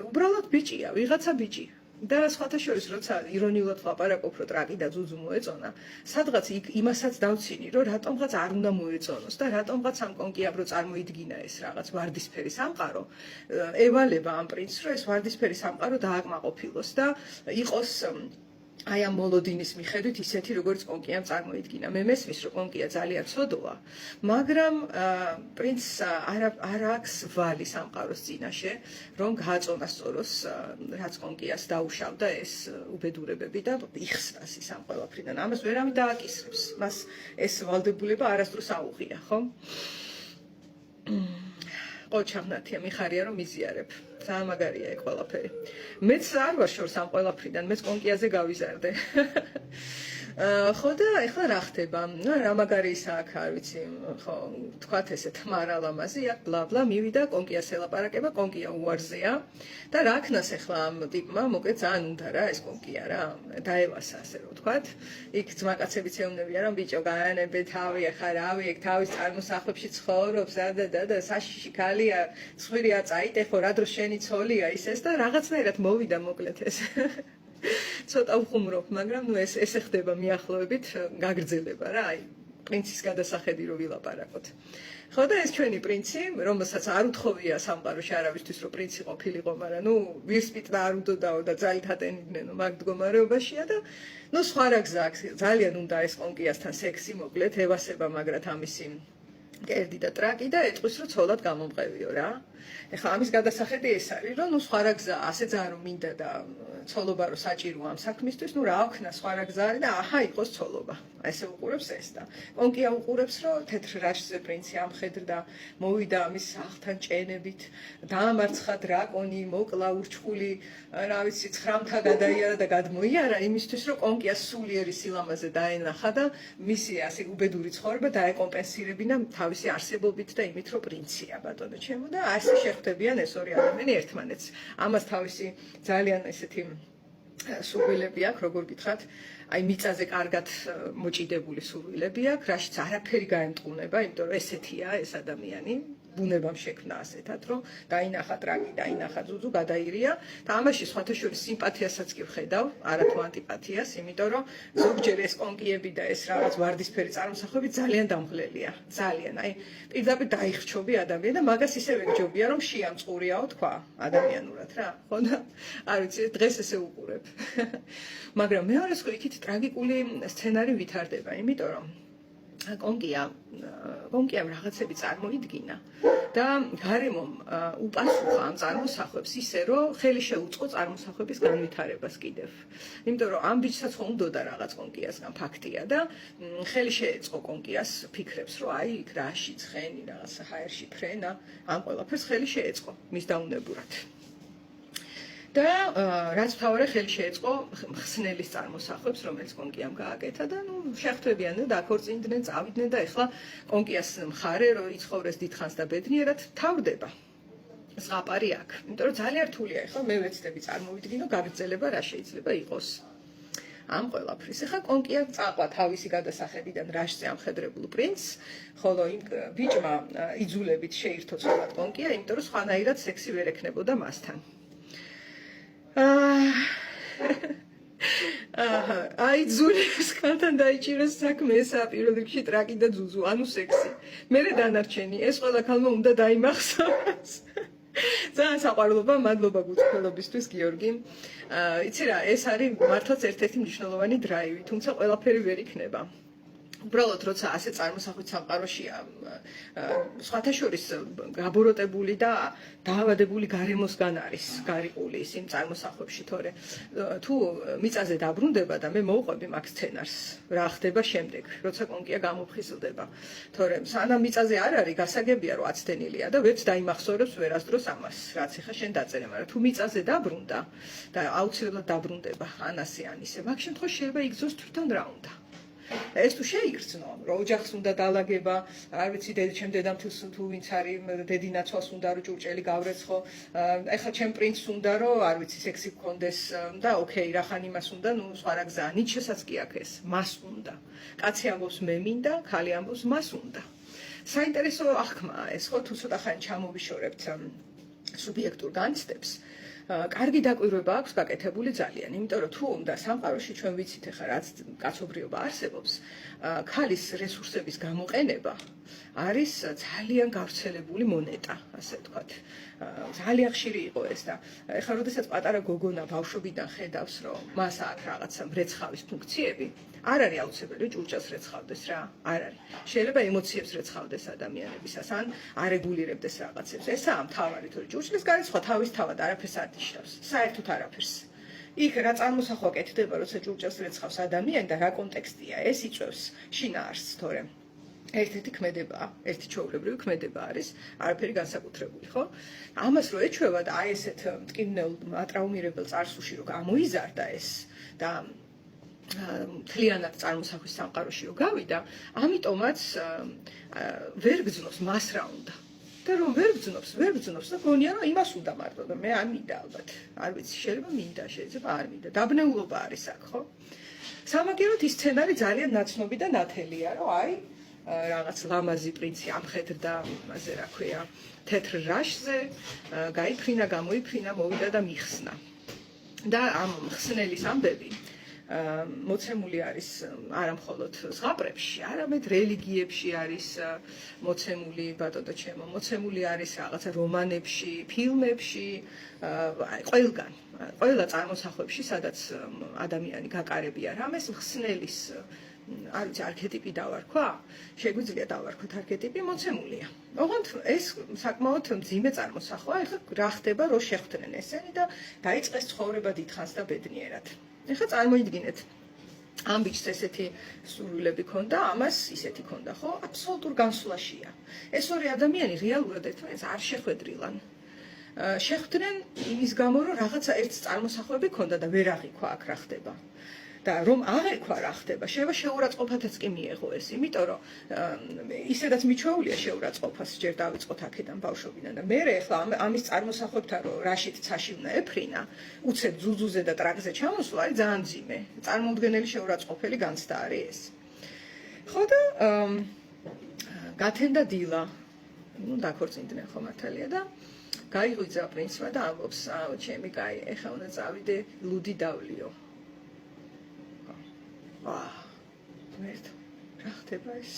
უბრალოდ ბიჭია, ვიღაცა ბიჭი. და სხვათა შორის, როცა ირონიულად ვლაპარაკობ, რომ ტრაკი და ძუძუ მოეწონა, სადღაც იმასაც დავცინი, რომ რატომღაც არ უნდა მოეწონოს და რატომღაც ამ კონკიამ რო წარმოიდგინა ეს რაღაც ვარდისფერი სამყარო, ევალება ამ პრინცს, რომ ეს ვარდისფერი სამყარო დააკმაყოფილოს და იყოს აი ამ მოლოდინის მიხედვით ისეთი როგორც კონკიამ წარმოიდგინა. მე მესმის რომ კონკია ძალიან ცოდოა, მაგრამ პრინცს არ აქვს ვალი სამყაროს წინაშე, რომ გააწონა სწოროს რაც კონკიას დაუშავდა ეს უბედურებები და იხსნას ის ამ ყველაფრიდან. ამას ვერავინ დააკისრებს. მას ეს ვალდებულება არასდროს აუღია, ხო? ყოჩაღნათია მიხარია რომ მიზიარებ. ძალიან მაგარია ეგ ყველაფერი. მეც არ ვარ შორს ამ ყველაფრიდან, მეც კონკიაზე გავიზარდე. ხო და ეხლა რა ხდება? რა მაგარისა აქ არ ვიცი, ხო, თქვათ ესეთ მარალამაზია, ბლა ბლა, მივიდა კონკიას ელაპარაკება, კონკია უარზეა და რა ქნას ეხლა ამ ტიპმა, მოკლედ ძალიან უნდა რა ეს კონკია რა, დაევასა ასე რომ თქვათ. იქ ძმაკაცებიც ეუბნებიან რომ ბიჭო, გაანებე თავი, ახლა რავი, ეგ თავის წარმოსახლებში ცხოვრობს, და საშიში ქალია, ცხვირია წაიტეხო, რა დრო შენი ცოლია ის ეს და რაღაცნაირად მოვიდა მოკლედ ეს. ცოტა უხუმრობ, მაგრამ ნუ ეს ხდება მიახლოებით, გაგრძელება რა, აი, პრინცის გადასახედი რო ვილაპარაკოთ. ხო და ეს ჩვენი პრინცი, რომელსაც არ უთხოვია სამყაროში არავისთვის რომ პრინცი ყოფილიყო, მაგრამ ნუ ვირსპით და არ უდოდაო და ძალით ატენიდნენ მაგ მდგომარეობაშია და ნუ სხვა რა გზა აქვს, ძალიან უნდა ეს კონკიასთან სექსი მოკლედ ევასება მაგრად ამისი კერდი და ტრაკი და ეტყვის რომ ცოლად გამომყევიო რა. ეხლა ამის გადასახედი ეს არის, რომ ნუ სხვა რა გზა, ასე ძალიან რომ მინდა და ცოლობა რო საჭიროა ამ საქმისთვის, ნუ რა ვქნა სხვა რა გზა არის და აჰა იყოს ცოლობა. ესე უყურებს ეს და კონკია უყურებს რომ თეთრ რაშზე პრინცი ამხედრდა, მოვიდა ამის სახლთან ჭენებით, დაამარცხა დრაკონი, მოკლა ურჩხული, რა ვიცი, 9-მთა გადაიარა და გადმოიარა იმისთვის რომ კონკიას სულიერი სილამაზე დაენახა და მისი ასე უბედური ცხოვრება დაეკომპენსირებინა თავისი არსებობით და იმით რომ პრინცია ბატონო ჩემო და ასე შეხვდებიან ეს ორი ადამიანი ერთმანეთს. ამას თავისი ძალიან ესეთი სურვილები აქვს, როგორ გითხრათ, აი მიწაზე კარგად მოჭიდებული სურვილები აქვს, რაშიც არაფერი გაემტყუნება, იმიტომ რომ ესეთია ეს ადამიანი. ბუნებამ შექმნა ასეთად, რომ დაინახა ტრაკი, დაინახა ძუძუ, გადაირია და ამაში სხვათა შორის სიმპათიასაც კი ვხედავ, არათუ ანტიპათიას, იმიტომ რომ ზოგჯერ ეს კონკიები და ეს რაღაც ვარდისფერი წარმოსახვები ძალიან დამღლელია, ძალიან. აი პირდაპირ დაიხრჩობი ადამიანი და მაგას ისევე გჯობია, რომ შეამწყურიაო თქვა ადამიანურად რა. ხო და არ ვიცი, დღეს ესე უყურებ. მაგრამ მეორე სხვა იქით ტრაგიკული სცენარი ვითარდება, იმიტომ რომ კონკიამ რაღაცები წარმოიდგინა და გარემომ უპასუხა ამ წარმოსახვებს ისე, რომ ხელი შეუწყო წარმოსახვების განვითარებას კიდევ. იმიტომ რომ ამ ბიჭსაც ხომ უნდოდა რაღაც კონკიასგან ფაქტია და ხელი შეეწყო კონკიას ფიქრებს, რომ აი იქ რაში ცხენი, რაღაც ჰაერში ფრენა, ამ ყველაფერს ხელი შეეწყო მის დაუნებურად. და რაც მთავარი ხელი შეეწყო ხსნელის წარმოსახვებს, რომელიც კონკიამ გააკეთა და ნუ შეხვდებიან და დაქორწინდნენ, წავიდნენ და ეხლა კონკიას მხარე რომ იცხოვრეს დიდხანს და ბედნიერად თავდება. ზღაპარი აქვს. იმიტომ რომ ძალიან რთულია ეხლა მე ვეცდები წარმოვიდგინო გაგრძელება რა შეიძლება იყოს. ამ ყველაფრის. ეხლა კონკია წაყვა თავისი გადასახედიდან რაშზე ამხედრებულ პრინცს, ხოლო იმ ბიჭმა იძულებით შეირთო ცოლად კონკია, იმიტომ რომ სხვანაირად სექსი ვერ ექნებოდა მასთან. აი ძულის კალთან დაიჭირეს საქმე ესა პირველ რიგში ტრაკი და ძუძუ, ანუ სექსი. მერე დანარჩენი, ეს ყველა ქალმა უნდა დაიმახსოვროს. ძალიან საყვარლობა, მადლობა გულწრფელობისთვის გიორგი. იცი რა, ეს არის მართლაც ერთ-ერთი მნიშვნელოვანი დრაივი, თუმცა ყველაფერი ვერ იქნება. უბრალოდ როცა ასე წარმოსახვით სამყაროშია სხვათა შორის გაბოროტებული და დაავადებული გარემოსგან არის გარიყული ის იმ წარმოსახვებში, თორე თუ მიწაზე დაბრუნდება და მე მოვყვები მაგ სცენარს, რა ხდება შემდეგ, როცა კონკია გამოფხიზლდება. თორე სანამ მიწაზე არ არის, გასაგებია რომ აცდენილია და ვერც დაიმახსოვრებს ვერასდროს ამას, რაც ეხა შენ დაწერე, მაგრამ თუ მიწაზე დაბრუნდა და აუცილებლად დაბრუნდება ან ასე ან ისე, მაგ შემთხვევაში შეიძლება იგზოს თვითონ რა უნდა. ეს თუ შეიგრძნო, რომ ოჯახს უნდა დაალაგება, არ ვიცი, ჩემ დედამთილს თუ ვინც არის, დედინაცვალს უნდა რომ ჭურჭელი გავრეცხო, ეხლა ჩემ პრინცს უნდა რომ, არ ვიცი, სექსი გქონდეს და ოკეი, რახან იმას უნდა, ნუ სხვა რა გზაა, ნიჩესაც კი აქვს ეს, მას უნდა. კაცი ამბობს მე მინდა, ქალი ამბობს მას უნდა. საინტერესო აღქმაა ეს, ხო, თუ ცოტა ხანი ჩამოვიშორებთ სუბიექტურ განცდებს კარგი დაკვირვება აქვს გაკეთებული ძალიან, იმიტომ რომ თუ უნდა სამყაროში ჩვენ ვიცით ახლა რაც კაცობრიობა არსებობს, ქალის რესურსების გამოყენება არის ძალიან გავრცელებული მონეტა, ასე ვთქვათ. ძალიან ხშირი იყო ეს და ახლა როდესაც პატარა გოგონა ბავშვობიდან ხედავს, რომ მას აქვს რაღაცა მრეცხავის ფუნქციები, არ არის აუცილებელი ჭურჭელს რეცხავდეს რა, არ არის. შეიძლება ემოციებს რეცხავდეს ადამიანებისას, ან არეგულირებდეს რაღაცებს. ესაა მთავარი, თორე ჭურჭლის გარეთ სხვა თავის თავად არაფერს არ ნიშნავს. საერთოდ არაფერს. იქ რა წარმოსახვა კეთდება, როცა ჭურჭელს რეცხავს ადამიანი და რა კონტექსტია, ეს იწვევს შინაარსს, თორე ერთ-ერთი ქმედებაა, ერთი ჩვეულებრივი ქმედება არის, არაფერი განსაკუთრებული, ხო? ამას რო ეჩვევა და აი ესეთ მტკივნეულ ატრაუმირებელ წარსულში რო გამოიზარდა ეს და მთლიანად წარმოსახვის სამყაროში რო გავიდა, ამიტომაც ვერ გძნობს მას რა უნდა. და რომ ვერ გძნობს და გონია რომ იმას უნდა მარტო და მე არ მინდა ალბათ. არ ვიცი, შეიძლება მინდა, შეიძლება არ მინდა. დაბნეულობა არის აქ, ხო? სამაგეროდ ის სცენარი ძალიან ნაცნობი და ნათელია, რომ აი რაღაც ლამაზი პრინცი ამხედრდა, ასე რა ქვია, თეთრ რაშზე, გაიფრინა, გამოიფრინა, მოვიდა და მიხსნა. და ამ ხსნელის ამბები მოცემული არის არა მხოლოდ ზღაპრებში, არამედ რელიგიებში არის მოცემული, ბატონო ჩემო, მოცემული არის რაღაცა რომანებში, ფილმებში, ყველგან, ყველა წარმოსახვებში, სადაც ადამიანი გაკარებია რამეს ხსნელის არ ვიცი, არქეტიპი დავარქვა? შეგვიძლია დავარქვათ არქეტიპი, მოცემულია. ოღონდ ეს საკმაოდ მძიმე წარმოსახვა, ეხლა რა ხდება, რო შეხვდნენ ესენი და დაიწყეს ცხოვრება დიდხანს და ბედნიერად. ეხლა წარმოიდგინეთ, ამ ბიჭს ესეთი სურვილები ქონდა, ამას ისეთი ქონდა, ხო? აბსოლუტურ განსვლაშია. ეს ორი ადამიანი რეალურად ერთმანეთს არ შეხვედრილან. შეხვდნენ იმის გამო, რომ რაღაცა ერთს წარმოსახვები ქონდა და ვერ აღიქვა აქ რა ხდება. და რომ აღიქვა რა ხდება, შეიძლება შეურაცხყოფათაც კი მიეღო ეს, იმიტომ რომ ისედაც მიჩვეულია შეურაცხყოფას ჯერ დავიწყოთ აქედან ბავშვობიდან და მე ახლა ამის წარმოსახვებთან რომ რაშიც ცაში უნდა ეფრინა, უცებ ძუძუზე და ტრაკზე ჩამოსვლა არის ძალიან მძიმე. წარმოუდგენელი შეურაცხყოფელი განცდა არის ეს. ხო და გათენდა დილა, ну დაქორწინდნენ ხო მართალია და გაიღვიძა პრინცმა და ამბობს, ჩემი კაი, ეხლა უნდა წავიდე ლუდი დავლიო. მერტო, რა ხდება ეს?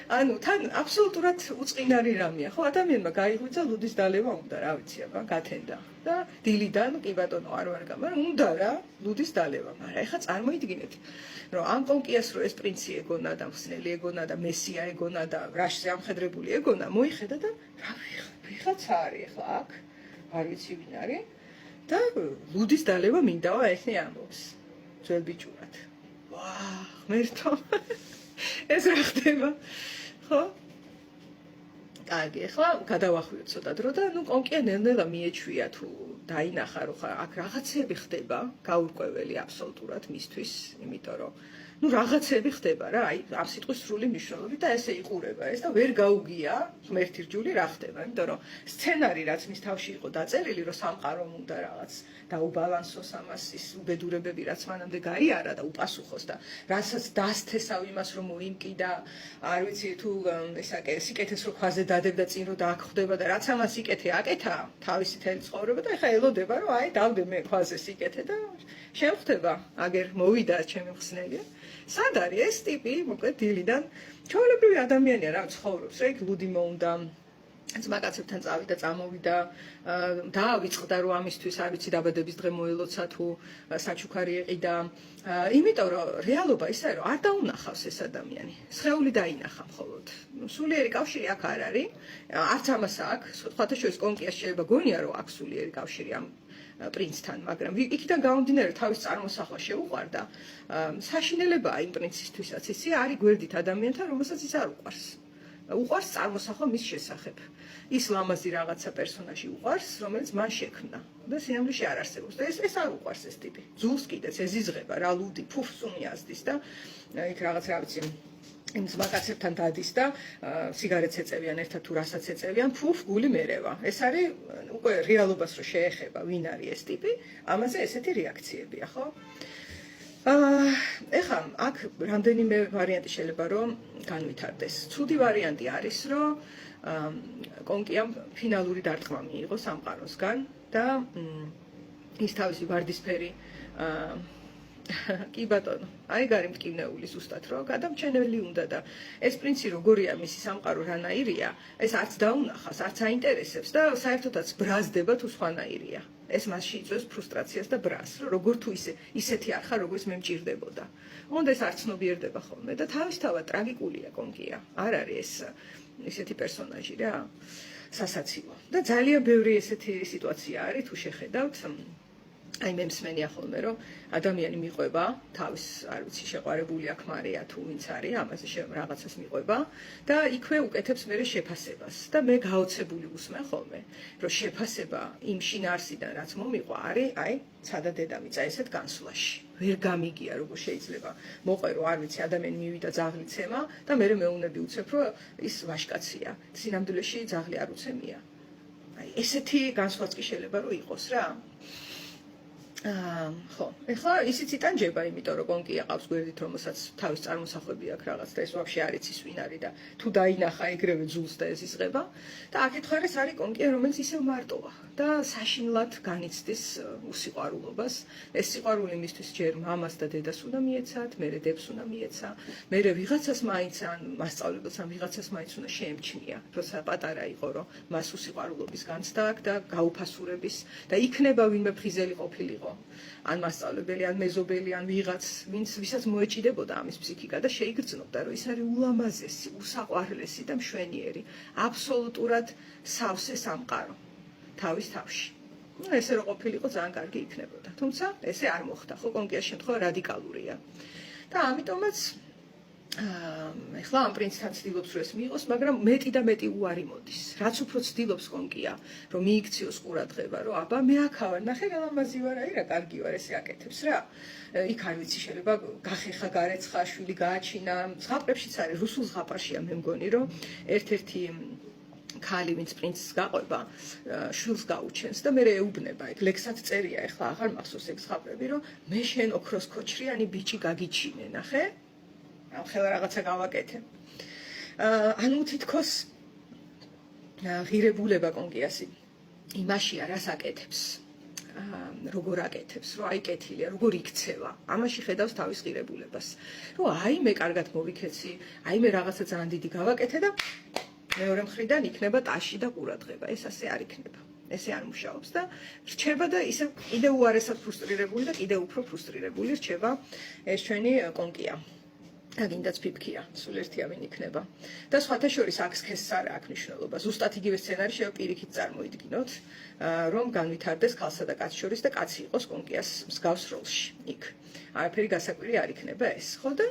ანუ თან აბსოლუტურად უწყინარი რამეა, ხო? ადამიანმა გაიღვიძა ლუდის დალევა უნდა, რა ვიცი აბა, გათენდა. და დილიდან კი ბატონო არ ვარ გამარ, უნდა რა, ლუდის დალევა, მაგრამ ეხლა წარმოიდგინეთ, რომ ამ კონკიას რო ეს პრინცი ეგონა და მხსნელი ეგონა და მესია ეგონა და რაშზე ამხედრებული ეგონა, მოიხედა და რა ვიღაცა არის ეხლა აქ, არ ვიცი ვინ არის და ლუდის დალევა მინდაო ესე ამბობს. ძველ ბიჭურად. ღმერთო, ეს რა ხდება, ხო? კარგი, ახლა გადავახვიოთ ცოტა დრო და ნუ კონკია ნელ-ნელა მიეჩვია თუ დაინახა რომ აქ რაღაცები ხდება, გაურკვეველი აბსოლუტურად მისთვის, იმიტომ რომ ნუ რაღაცები ხდება რა, აი ამ სიტყვის სრული მნიშვნელობით და ესე იყურება ეს და ვერ გაუგია ღმერთი რჯული რა ხდება, იმიტომ რომ სცენარი რაც მის თავში იყო დაწერილი, რომ სამყარომ უნდა რაღაც დაუბალანსოს ამას ის უბედურებები რაც მანამდე გაიარა და უპასუხოს და რასაც დასთესავ იმას რომ მოიმკიდა, არ ვიცი თუ ესაკე სიკეთეს რო ქვაზე დადებდა წინ რო დაახხვდება და რაც ამას სიკეთე აკეთა თავისი თელი ცხოვრება და ეხა ელოდება რომ აი დავდე მე ქვაზე სიკეთე და შემხვდება აგერ მოვიდა ჩემი მხსნელი. სად არის ეს ტიპი, მოკლედ დილიდან ჩვეულებრივი ადამიანია რა ცხოვრობს, რა იქ ლუდი მოუნდა ძმაკაცებთან წავიდა, წამოვიდა, დაავიწყდა რომ ამისთვის არ ვიცი დაბადების დღე მოელოცა თუ საჩუქარი ეყიდა, იმიტომ რომ რეალობა ისაა რომ არ დაუნახავს ეს ადამიანი. სხეული დაინახა მხოლოდ. სულიერი კავშირი აქ არ არის, არც ამას აქვს, სხვათა შორის კონკიას შეიძლება გონია რომ აქვს სულიერი კავშირი ამ პრინცთან, მაგრამ იქიდან გამომდინარე თავის წარმოსახვა შეუყვარდა. საშინელებაა იმ პრინცისთვისაც, ისი არის გვერდით ადამიანთან, რომელსაც ის არ უყვარს. უყვარს წარმოსახვა მის შესახებ. ის ლამაზი რაღაცა პერსონაჟი უყვარს, რომელიც მან შექმნა და სინამდვილეში არ არსებობს. და ეს არ უყვარს ეს ტიპი. ძულს კიდეც ეზიზღება რა ლუდი, ფუფს უმიაზდის და იქ რაღაც რა ვიცი იმ ძმაკაცებთან დადის და სიგარეტს ეწევიან ერთად თუ რასაც ეწევიან, ფუფ გული მერევა. ეს არის უკვე რეალობას რო შეეხება, ვინ არის ეს ტიპი, ამაზე ესეთი რეაქციებია, ხო? ეხლა აქ რამდენიმე ვარიანტი შეიძლება რომ განვითარდეს. ცუდი ვარიანტი არის, რომ კონკიამ ფინალური დარტყმა მიიღო სამყაროსგან და ის თავისი ვარდისფერი კი ბატონო, აი გარემტკივნეული ზუსტად რომ გადამჩენელი უნდა და ეს პრინცი როგორია მისი სამყარო რანაირია, ეს არც დაუნახავს, არც აინტერესებს და საერთოდაც ბრაზდება თუ სხვანაირია. ეს მასში იწვევს ფრუსტრაციას და ბრაზს, რომ როგორ თუ ისეთი არ ხარ, როგორც მე მჭირდებოდა. უნდა ეს არ ცნობიერდება ხოლმე და თავისთავად ტრაგიკულია კონკია. არ არის ესეთი პერსონაჟი რა, სასაცილო. და ძალიან ბევრი ესეთი სიტუაცია არის თუ შეხედავთ. აი მე მსმენია ხოლმე რომ ადამიანი მიყვება თავის არ ვიცი შეყვარებული აქ მარია თუ ვინც არის ამაზე რაღაცას მიყვება და იქვე უკეთებს მერე შეფასებას და მე გაოცებული ვუსმენ ხოლმე რომ შეფასება იმ შინაარსიდან რაც მომიყვა არის აი ცადა დედამიწა ესეთ განსვლაში ვერ გამიგია როგორ შეიძლება მოყვერო არ ვიცი ადამიანი მივიდა ძაღლიც ემა და მე მეუნები უცებ რომ ის ვაჟკაცია სინამდვილეში ძაღლი არ უცემია აი ესეთი განსვლაც კი შეიძლება რომ იყოს რა ხო, ეხლა ისიც იტანჯება, იმიტომ რომ კონკია ყავს გვერდით, რომელსაც თავის წარმოსახვები აქვს რაღაც და ეს ვაფშე არ იცის ვინ არის და თუ დაინახა ეგრევე ძულს და ეს იზღება და აქეთ ხარ ეს არის კონკია, რომელიც ისევ მარტოა და საშინლად განიცდის უსიყვარულობას. ეს სიყვარული მისთვის ჯერ მამას და დედას უნდა მიეცათ, მერე დებს უნდა მიეცა, მერე ვიღაცას მაინც ან მასწავლებელს ან ვიღაცას მაინც უნდა შეემჩნია, როცა პატარა იყო, რომ მას უსიყვარულობის განცდა აქვს და გაუფასურების და იქნება ვინმე ფხიზელი ყოფილიყო. ან მასწავლებელი, ან მეზობელი, ან ვიღაც, ვისაც მოეჭიდებოდა ამის ფსიქიკა და შეიგრძნობდა, რომ ის არის ულამაზესი, უსაყვარლესი და მშვენიერი, აბსოლუტურად სავსე სამყარო თავის თავში. ესე რო ყოფილიყო ძალიან კარგი იქნებოდა. თუმცა ესე არ მოხდა, ხო კონკრეტ შემთხვევა რადიკალურია. და ამიტომაც ეხლა ამ პრინცთან ცდილობს რომ ეს მიიღოს, მაგრამ მეტი და მეტი უარი მოდის. რაც უფრო ცდილობს კონკია, რომ მიიქციოს ყურადღება, რომ აბა მე აქავარ, ნახე რა ლამაზი ვარ, აი რა კარგი ვარ, ესე აკეთებს რა. იქ არ ვიცი, შეიძლება გახეხა, გარეცხა, შვილი გააჩინა. ზღაპრებშიც არის, რუსულ ზღაპარშია მე მგონი, რომ ერთ-ერთი ქალი ვინც პრინცს გაყვება, შვილს გაუჩენს და მე ეუბნება, ეგ ლექსად წერია, ეხლა აღარ მახსოვს ეგ ზღაპრები, რომ მე შენ ოქროს ქოჩრიანი ბიჭი გაგიჩინე, ნახე? ხელა რაღაცა გავაკეთე. ანუ თითქოს ღირებულება კონკიასი იმაშია, რას აკეთებს. როგორ აკეთებს, რომ აი კეთილია, როგორ იქცევა. ამაში ხედავს თავის ღირებულებას. რომ აი მე კარგად მოვიქეცი, აი მე რაღაცა ძალიან დიდი გავაკეთე და მეორე მხრიდან იქნება ტაში და ყურადღება. ეს ასე არ იქნება. ესე არ მუშაობს და რჩება და ისე კიდევ უარესად ფრუსტრირებული და კიდევ უფრო ფრუსტრირებული რჩება ეს ჩვენი კონკია. აგინდაც ფიფქია, სულ ერთიავინ იქნება. და სხვათა შორის აქ სქესს არ აქვს მნიშვნელობა. ზუსტად იგივე სცენარი შეიძლება პირიქით წარმოიდგინოთ, რომ განვითარდეს ქალსა და კაცს შორის და კაცი იყოს კონკიას მსგავს როლში. იქ. არაფერი გასაკვირი არ იქნება ეს, ხო და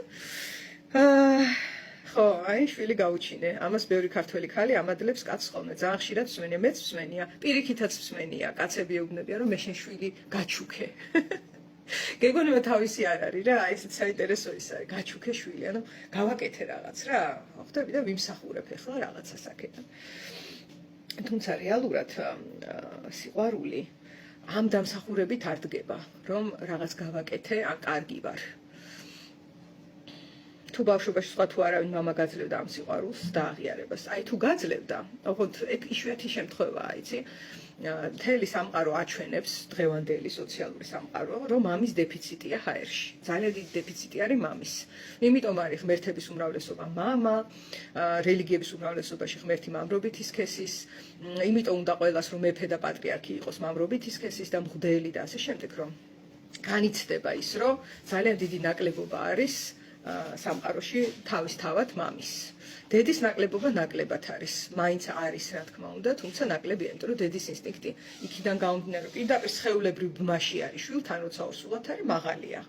ხო, აი შვილი გაუჩინე. ამას ბევრი ქართველი ქალი ამადლებს კაცს ხოლმე. ძალიან ხშირად მსმენია, მეც მსმენია, პირიქითაც მსმენია. კაცები ეუბნებიან, რომ მე შენ შვილი გაჩუქე. გეგონება თავისი არ არის რა, აი ესეც საინტერესო ის არის, გაჩუქე შვილი, ანუ გავაკეთე რაღაც რა, ხვდები და ვიმსახურებ ახლა რაღაცას აქედან. თუმცა რეალურად სიყვარული ამ დამსახურებით არ დგება, რომ რაღაც გავაკეთე, ან კარგი ვარ. თუ ბავშვობაში სხვა თუ არავინ მამა გაძლევდა ამ სიყვარულს და აღიარებას, აი თუ გაძლევდა, ოღონდ ეგ იშვიათი შემთხვევაა, იცი? მთელი სამყარო აჩვენებს დღევანდელი სოციალური სამყარო, რომ მამის დეფიციტია ჰაერში. ძალიან დიდი დეფიციტი არის მამის. იმიტომ არის ღმერთების უმრავლესობა მამა, რელიგიების უმრავლესობაში ღმერთი მამრობითი სქესის, იმიტომ უნდა ყველას რომ მეფე და პატრიარქი იყოს მამრობითი სქესის და მღვდელი და ასე შემდეგ, რომ განიცდება ის, რომ ძალიან დიდი ნაკლებობა არის სამყაროში თავისთავად მამის. დედის ნაკლებობა ნაკლებად არის. მაინც არის, რა თქმა უნდა, თუმცა ნაკლებია, იმიტომ რომ დედის ინსტინქტი იქიდან გამომდინარე, რომ პირდაპირ სხეულებრივ ბმაში არის შვილთან, როცა ორსულად არის მაღალია.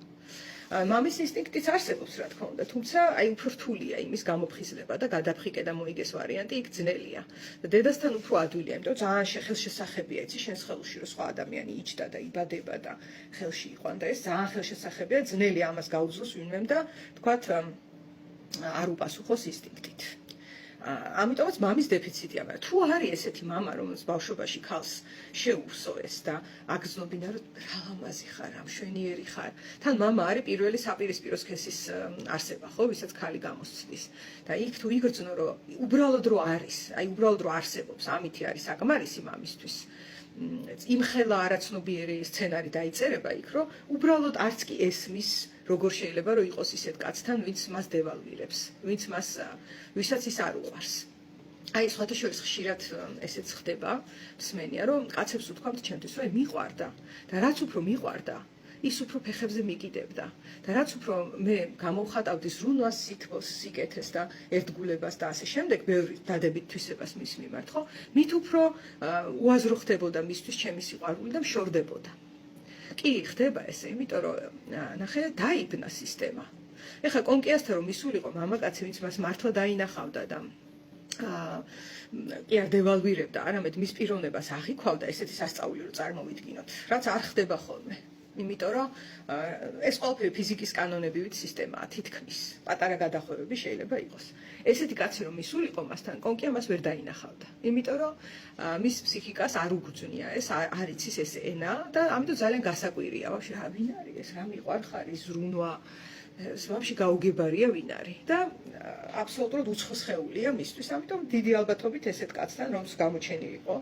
მამის ინსტინქტიც არსებობს, რა თქმა უნდა, თუმცა აი უფრო რთულია იმის გამოფხიზლება და გადაფხიკე და მოიგეს ვარიანტი იქ ძნელია. და დედასთან უფრო ადვილია, იმიტომ რომ ძალიან ხელშესახებია, იცი, შენს ხელში რომ სხვა ადამიანი იჯდა და იბადება და ხელში იყვანდა, ეს ძალიან ხელშესახებია, ძნელია ამას გაუძლოს ვინმემ და თქვათ არ უპასუხოს ინსტინქტით. ამიტომაც მამის დეფიციტია, მაგრამ თუ არის ესეთი მამა, რომელიც ბავშვობაში ქალს შეურსო ეს და აგზნობინა, რომ რა ლამაზი ხარ, რა მშვენიერი ხარ. თან მამა არის პირველი საპირისპირო სქესის არსება, ხო, ვისაც ქალი გამოსცდის. და იქ თუ იგრძნო, რომ უბრალოდ რო არის, უბრალოდ რო არსებობს, ამითი არის საკმარისი მამისთვის. იმხელა არაცნობიერი სცენარი დაიწერება იქ, რომ უბრალოდ არც კი ესმის როგორ შეიძლება რომ იყოს ისეთ კაცთან, ვინც მას დევალვირებს, ვისაც ის არ უყვარს. აი, სხვათა შორის ხშირად ესეც ხდება, მსმენია, რომ კაცებს უთქვამთ ჩემთვის, რომ მიყვარდა და რაც უფრო მიყვარდა, ის უფრო ფეხებზე მიკიდებდა და რაც უფრო მე გამოვხატავდი ზრუნვას, სითბოს, სიკეთეს და ერთგულებას და ასე შემდეგ, ბევრი დადებით თვისებას მის მიმართ, ხო? მით უფრო უაზრო ხდებოდა მისთვის ჩემი სიყვარული და მშორდებოდა. კი, ხდება ესე, იმიტომ რომ ნახე, დაიბნა სისტემა. ეხლა კონკიასთან რომ მისულიყო მამაკაცი, ვინც მას მართლა დაინახავდა და კი არ დევალვირებდა, არამედ მის პიროვნებას აღიქვავდა, ესეთი სასწაული რომ წარმოვიდგინოთ, რაც არ ხდება ხოლმე. იმიტომ რომ ეს ყველაფერი ფიზიკის კანონებივით სისტემაა, თითქმის პატარა გადახვევები შეიძლება იყოს. ესეთი კაცი რომ მისულიყო მასთან, კონკია მას ვერ დაინახავდა. იმიტომ რომ მის ფსიქიკას არ უგრძნია, ეს არ იცის ეს ენა და ამიტომ ძალიან გასაკვირია, ვაფშე რა ვინ არის ეს, რა მიყვარხარი, ზრუნვა, ეს ვაფშე გაუგებარია ვინ არის და აბსოლუტურად უცხო სხეულია მისთვის, ამიტომ დიდი ალბათობით ესეთ კაცთან რომს გამოჩენილიყო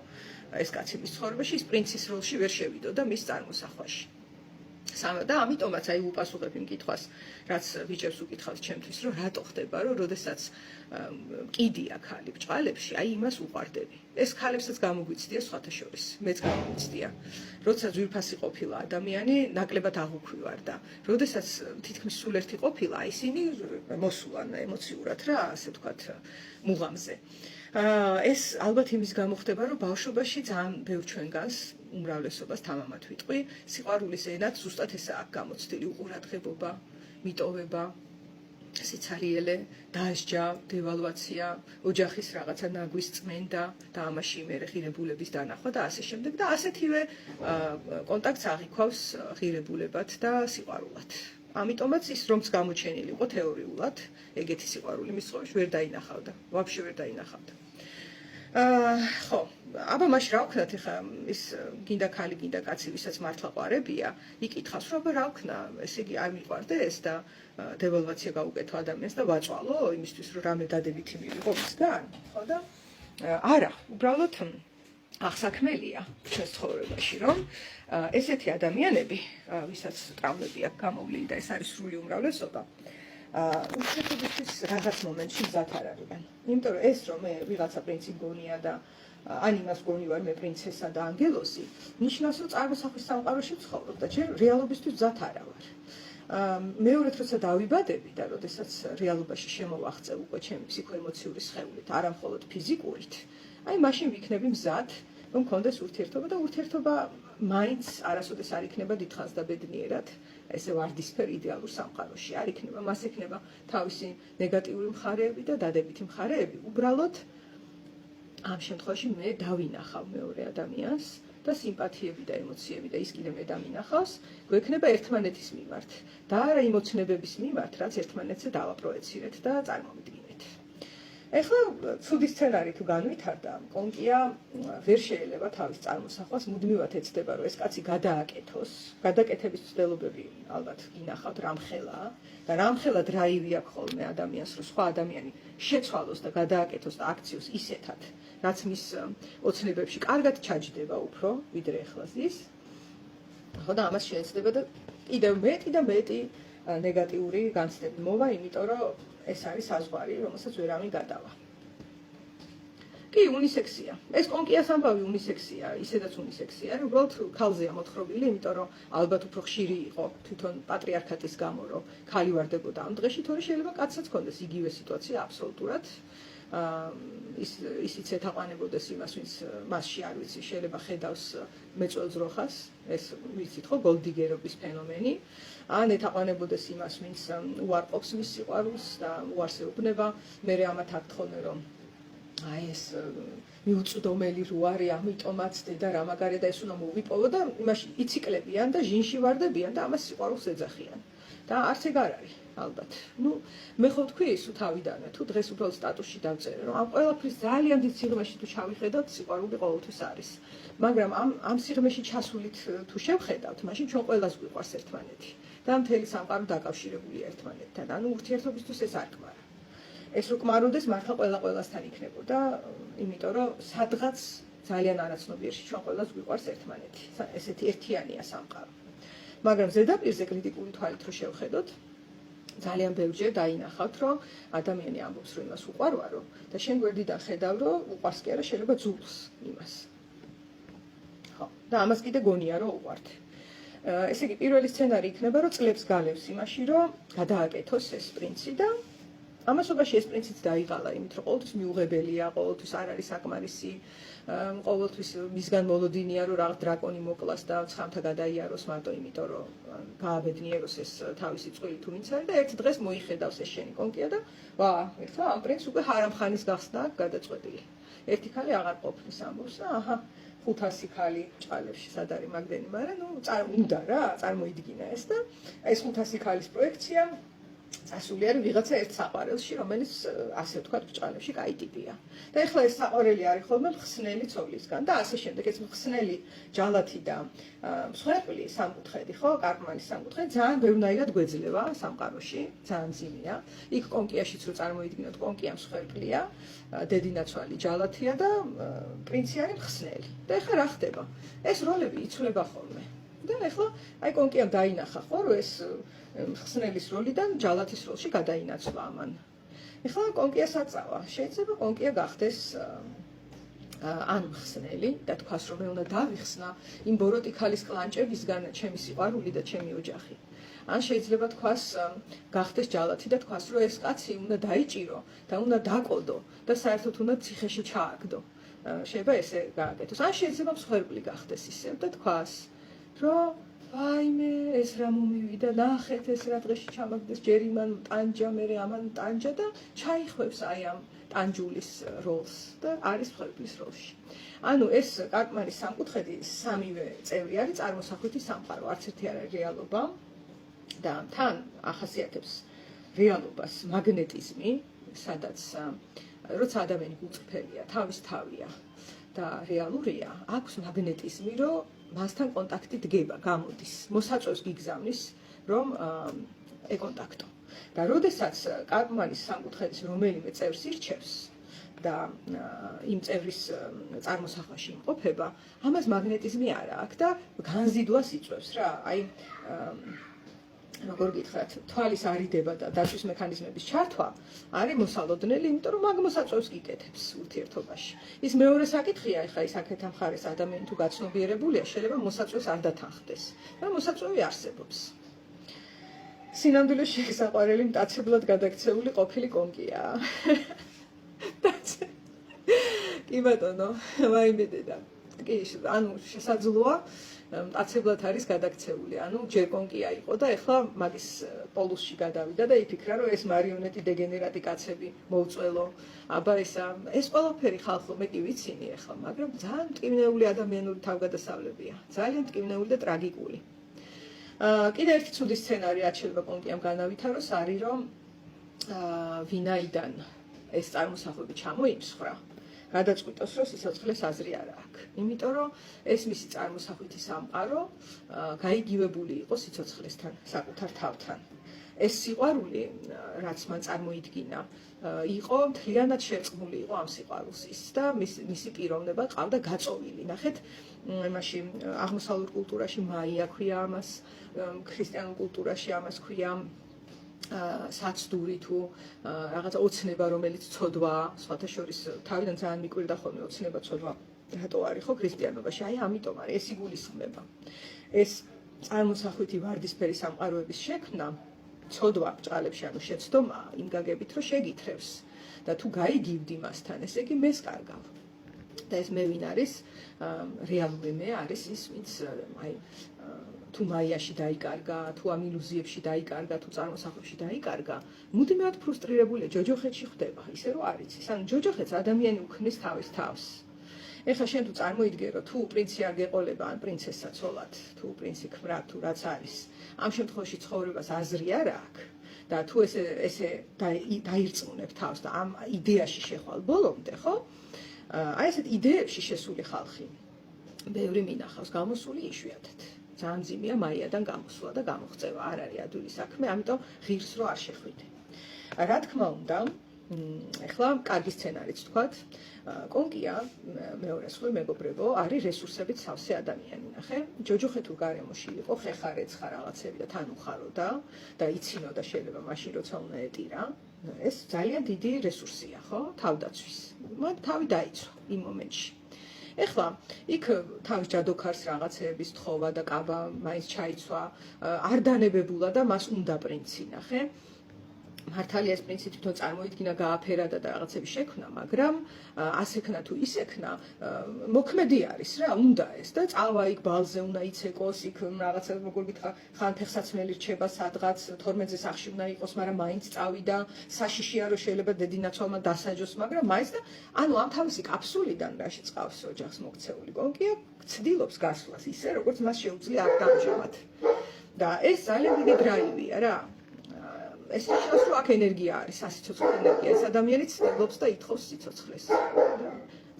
ეს კაცი მის ცხოვრებაში, ის პრინცის როლში ვერ შევიდოდა მის წარმოსახვაში. და ამიტომაც აი უპასუხებ იმ კითხვას, რაც ბიჭებს უკითხავთ ჩემთვის, რომ რატო ხდება, რომ როდესაც კიდია ქალი ბჭყალებში, აი იმას უყვარდები. ეს ქალებსაც გამოგვიცდია სხვათა შორის, მეც გამოგვიცდია. როდესაც ძვირფასი ყოფილა ადამიანი, ნაკლებად აღუქვივარდა. როდესაც თითქმის სულ ერთი ყოფილა, ისინი მოსულან ემოციურად რა, ასე ვთქვათ, მუღამზე. ეს ალბათ იმის გამო ხდება, რომ ბავშვობაში ძალიან ბევრ ჩვენგანს უმრავლესობას თამამად ვიტყვი, სიყვარულის ენად ზუსტად ესაა გამოცდილი, უყურადღებობა, მიტოვება, სიცარიელე, დასჯა, დევალვაცია, ოჯახის რაღაცა ნაგვის წმენდა და ამაში მე ღირებულების დანახვა და ასე შემდეგ და ასეთივე კონტაქტს აღიქვავს ღირებულებად და სიყვარულად. ამიტომაც ის რომც გამოჩენილიყო თეორიულად, ეგეთი სიყვარული მის ცხოვრებაში ვერ დაინახავდა, ვაფშე ვერ დაინახავდა. ხო, აბა მაშინ რა ვქნათ, ეხლა ის გინდა ქალი, გინდა კაცი, ვისაც მართლა ყვარებია, იკითხავს, რომ აბა რა ვქნა, ესე იგი არ მიყვარდეს და დევალვაცია გაუკეთო ადამიანს და ვაწვალო იმისთვის, რომ რამე დადებითი მივიღო მისგან, ხო და არა, უბრალოდ აღსაქმელია ჩვენს ცხოვრებაში, რომ ესეთი ადამიანები, ვისაც ტრავმები აქვს გამოვლილი და ეს არის სრული უმრავლესობა, ურთიერთობისთვის რაღაც მომენტში მზად არ არიან. იმიტომ რომ ეს რომ მე ვიღაცა პრინცი მგონია და ან იმას მგონი ვარ მე პრინცესა და ანგელოზი, ნიშნავს რომ წარმოსახვის სამყაროში ვცხოვრობ და ჩემ რეალობისთვის მზად არ ვარ. მეორედ როცა დავიბადები და როდესაც რეალობაში შემოვაღწევ უკვე ჩემი ფსიქოემოციური სხეულით, არა მხოლოდ ფიზიკურით, აი მაშინ ვიქნები მზად, რომ მქონდეს ურთიერთობა და ურთიერთობა მაინც არასოდეს არ იქნება დიდხანს და ბედნიერად, ესე ვარდისფერ იდეალურ სამყაროში არ იქნება, მას ექნება თავისი ნეგატიური მხარეები და დადებითი მხარეები. უბრალოდ ამ შემთხვევაში მე დავინახავ მეორე ადამიანს და სიმპათიები და ემოციები და ის კიდე მე დამინახავს, გვექნება ერთმანეთის მიმართ და არა იმ ოცნებების მიმართ, რაც ერთმანეთზე დავაპროეცირეთ და წარმოვიდგინეთ. ეხლა ცუდი სცენარი თუ განვითარდა, კონკია ვერ შეიძლება თავის წარმოსახვას მუდმივად ეცდება, რომ ეს კაცი გადააკეთოს, გადაკეთების ცდილობები ალბათ გინახავთ რამხელა და რამხელა დრაივი აქვს ხოლმე ადამიანს, რომ სხვა ადამიანი შეცვალოს და გადააკეთოს და აქციოს ისეთად, რაც მის ოცნებებში კარგად ჩაჯდება უფრო, ვიდრე ეხლა ზის. ხო და ამას შეეცდება და კიდევ მეტი და მეტი ნეგატიური განცდები მოვა, იმიტომ რომ ეს არის საზღვარი, რომელსაც ვერავინ გადავა. კი, უნისექსია. ეს კონკიას ამბავი უნისექსია, ისედაც უნისექსია, უბრალოდ ქალზეა მოთხრობილი, იმიტომ რომ ალბათ უფრო ხშირი იყო თვითონ პატრიარქატის გამო, რომ ქალი ვარდებოდა ამ დღეში, თორე შეიძლება კაცსაც ჰქონდეს იგივე სიტუაცია აბსოლუტურად. ისიც ეთაყვანებოდეს იმას, ვინც მასში არ ვიცი, შეიძლება ხედავს მეწველ ძროხას, ეს ვიცით ხო, გოლდიგერობის ფენომენი. ან ეთაყვანებოდეს იმას, ვინც უარყოფს მის სიყვარულს და უარს ეუბნება, მე ამათ აქ თხოვნა რომ აი ეს მიუწვდომელი რო არის, ამიტომაც დედა რა მაგარი და ეს უნდა მოვიპოვო და იმაში იციკლებიან და ჟინში ვარდებიან და ამას სიყვარულს ეძახიან. და არც ეგ არ არის ალბათ. ნუ მე ხო თქვი ის თავიდანვე, თუ დღეს უბრალოდ სტატუსში დავწერე, რომ ამ ყველაფრის ძალიან დიდ სიღრმეში თუ ჩავიხედავთ, სიყვარული ყოველთვის არის. მაგრამ ამ სიღრმეში ჩასულით თუ შევხედავთ, მაშინ ჩვენ ყველას გვიყვარს ერთმანეთი და მთელი სამყარო დაკავშირებულია ერთმანეთთან. ანუ ურთიერთობისთვის ეს არ ქმარა. ეს რო ქმაროდეს, მართლა ყველასთან იქნებოდა, იმიტომ რომ სადღაც ძალიან არაცნობიერში ჩვენ ყველას გვიყვარს ერთმანეთი. ესეთი ერთიანია სამყარო. მაგრამ ზედაპირზე კრიტიკული თვალით რო შევხედოთ, ძალიან ბევრჯერ დაინახავთ, რომ ადამიანი ამბობს, რომ იმას უყვარვარო და შენ გვერდიდან ხედავ, რომ უყვარს კი არა, შეიძლება ძულს იმას. ხო, და ამას კიდე გონია, რომ უყვართ. ესე იგი, პირველი სცენარი იქნება, რომ წლებს გალევს იმაში, რომ გადააკეთოს ეს პრინცი და ამასობაში ეს პრინციც დაიღალა, იმით რომ ყოველთვის მიუღებელია, ყოველთვის არ არის საკმარისი, ყოველთვის მისგან მოლოდინია, რომ რაღაც დრაკონი მოკლას და ცხამთა გადაიაროს მარტო იმიტომ, რომ გააბედნიეროს ეს თავისი წყვილი თუ ვინც არის და ერთ დღეს მოიხედავს ეს შენი კონკია და ვა, ეხლა ამ პრინცს უკვე ჰარამხანის გახსნა გადაწყვეტილი. ერთი ქალი აღარ ყოფნის ამბობს და აჰა 500 ქალი ჭალებში სად არის მაგდენი, მაგრამ ნუ უნდა რა, წარმოიდგინა ეს და ეს 500 ქალის პროექცია წასული არის ვიღაცა ერთ საყვარელში, რომელიც ასე ვთქვათ, ბრჭყალებში კაი ტიპია. და ეხლა ეს საყვარელი არის ხოლმე მხსნელი ცოლისგან და ასე შემდეგ. ეს მხსნელი ჯალათი და მსხვერპლი სამკუთხედი, ხო, კარგმანის სამკუთხედი ძალიან ბევრნაირად გვეძლევა სამყაროში, ძალიან მძიმეა. იქ კონკიაშიც რო წარმოიდგინოთ, კონკია მსხვერპლია, დედინაცვალი ჯალათია და პრინცი არის მხსნელი. და ეხლა რა ხდება? ეს როლები იცვლება ხოლმე. და ეხლა აი კონკიამ დაინახა ხო, რომ ეს მხსნელის როლიდან ჯალათის როლში გადაინაცვლა ამან. ეხლა კონკიას აწავა. შეიძლება კონკია გახდეს ან მხსნელი და თქვას რომ მე უნდა დავიხსნა იმ ბოროტი ქალის კლანჭებისგან ჩემი სიყვარული და ჩემი ოჯახი. ან შეიძლება თქვას გახდეს ჯალათი და თქვას რომ ეს კაცი უნდა დაიჭირო და უნდა დაკოდო და საერთოდ უნდა ციხეში ჩააგდო. შეიძლება ესე გააკეთოს. ან შეიძლება მსხვერპლი გახდეს ისევ და თქვას რომ ვაიმე, ეს რა მომივიდა, ნახეთ ეს რა დღეში ჩამაგდეს, ჯერ იმან ტანჯა, მერე ამან ტანჯა და ჩაიხვევს აი ამ ტანჯულის როლს და არის მსხვერპლის როლში. ანუ ეს კარგმანის სამკუთხედი სამივე წევრი არის წარმოსახვითი სამყარო, არც ერთი არ არის რეალობა და თან ახასიათებს რეალობას მაგნეტიზმი, სადაც როცა ადამიანი გულწრფელია, თავის თავია და რეალურია, აქვს მაგნეტიზმი, რომ მასთან კონტაქტი დგება, გამოდის, მოსაწვევს გიგზავნის, რომ ეკონტაქტო. და როდესაც კარგმანის სამკუთხედის რომელიმე წევრს ირჩევს და იმ წევრის წარმოსახვაში იმყოფება, ამას მაგნეტიზმი არა აქვს და განზიდვას იწვევს რა. აი როგორ გითხრათ, თვალის არიდება და დაცვის მექანიზმების ჩართვა არის მოსალოდნელი, იმიტომ რომ მაგ მოსაწვევს გიკეთებს ურთიერთობაში. ის მეორე საკითხია, ეხლა ის აქეთა მხარეს ადამიანი თუ გაცნობიერებულია, შეიძლება მოსაწვევს არ დათანხმდეს, მაგრამ მოსაწვევი არსებობს. სინამდვილეში საყვარელი მტაცებლად გადაქცეული ყოფილი კონკია. კი ბატონო, ვაიმე დედა. კი, ანუ შესაძლოა მტაცებლად არის გადაქცეული. ანუ ჯერ კონკია იყო და ეხლა მაგის პოლუსში გადავიდა და იფიქრა, რომ ეს მარიონეტი დეგენერატი კაცები მოუწველო. აბა ეს ყველაფერი ხალხო მე კი ვიცინი ეხლა, მაგრამ ძალიან მტკივნეული ადამიანური თავგადასავლებია. ძალიან მტკივნეული და ტრაგიკული. კიდე ერთი ცუდი სცენარი რაც შეიძლება კონკიამ განავითაროს არის, რომ ვინაიდან ეს წარმოსახვები ჩამოიმსხვრა, გადაწყვიტოს, რომ სიცოცხლეს აზრი არ აქვს. იმიტომ რომ ეს მისი წარმოსახვითი სამყარო გაიგივებული იყო სიცოცხლესთან, საკუთარ თავთან. ეს სიყვარული, რაც მან წარმოიდგინა, იყო მთლიანად შერწყმული იყო ამ სიყვარულს ის და მისი პიროვნება ყავდა გაწოვილი. ნახეთ, იმაში აღმოსავლურ კულტურაში მაია ქვია ამას, ქრისტიანულ კულტურაში ამას ქვია საცდური თუ რაღაცა ოცნება, რომელიც ცოდვაა, სხვათა შორის თავიდან ძალიან მიკვირდა ხოლმე ოცნება, ცოდვა რატო არის ხო ქრისტიანობაში? აი ამიტომ არის, ეს იგულისხმება. ეს წარმოსახვითი ვარდისფერი სამყაროების შექმნა, ცოდვა ბრჭყალებში, ანუ შეცდომა იმ გაგებით, რომ შეგითრევს და თუ გაიგივდი მასთან, ესე იგი მეს კარგავ. და ეს მე ვინ არის? რეალური მე არის ის, ვინც აი თუ მაიაში დაიკარგა, თუ ამ ილუზიებში დაიკარგა, თუ წარმოსახვებში დაიკარგა, მუდმივად ფრუსტრირებულია, ჯოჯოხეთში ხდება, ისე რომ არ იცის. ანუ ჯოჯოხეთს ადამიანი უქმნის თავის თავს. ეხლა შენ თუ წარმოიდგე რომ თუ პრინცი არ გეყოლება ან პრინცესა ცოლად თუ პრინცი ქმრად თუ რაც არის ამ შემთხვევაში ცხოვრებას აზრი არ აქვს და თუ ესე დაირწმუნებ თავს და ამ იდეაში შეხვალ ბოლომდე ხო აი ესეთ იდეებში შესული ხალხი ბევრი მინახავს გამოსული იშვიათად ძალიან ძიმია მაიადან გამოსვლა და გამოღწევა არ არის ადვილი საქმე ამიტომ ღირს რო არ შეხვიდე რა თქმა უნდა ეხლა კარგი სცენარიც თქვათ კონკია მეორე სულ მეგობრებო არის რესურსებით სავსე ადამიანი ნახე ჯოჯოხე თუ გარემოში იყო ხეხარეცხა რაღაცები და თან უხაროდა და იცინოდა შეიძლება მაშინ როცა უნდა ეტირა ეს ძალიან დიდი რესურსია ხო თავდაცვის მან თავი დაიცვა იმ მომენტში ეხლა იქ თავის ჯადოქარს რაღაცეების თხოვა და კაბა მაინც ჩაიცვა არ დანებებულა და მას უნდა პრინცი ნახე მართალია ეს პრინცი თვითონ წარმოიდგინა გააფერადა და რაღაცები შექმნა მაგრამ ასექნა თუ ისექნა მოქმედი არის რა უნდა ეს და წავა იქ ბალზე უნდა იცეკოს იქ რაღაცა როგორ გითხრა ხან ფეხსაცმელი რჩება სადღაც 12-ზე სახში უნდა იყოს მაგრამ მაინც წავიდა საშიშია რომ შეიძლება დედინაცვალმა დასაჯოს მაგრამ მაინც და ანუ ამ თავისი კაფსულიდან რაში წავს ოჯახს მოქცეული კონკია ცდილობს გასვლას ისე როგორც მას შეუძლია აქ დამჟამად და ეს ძალიან დიდი დრაივია რა ეს შეიძლება რომ აქ ენერგია არის, სასიცოცხლო ენერგია. ეს ადამიანი ცდილობს და ითხოვს სიცოცხლეს.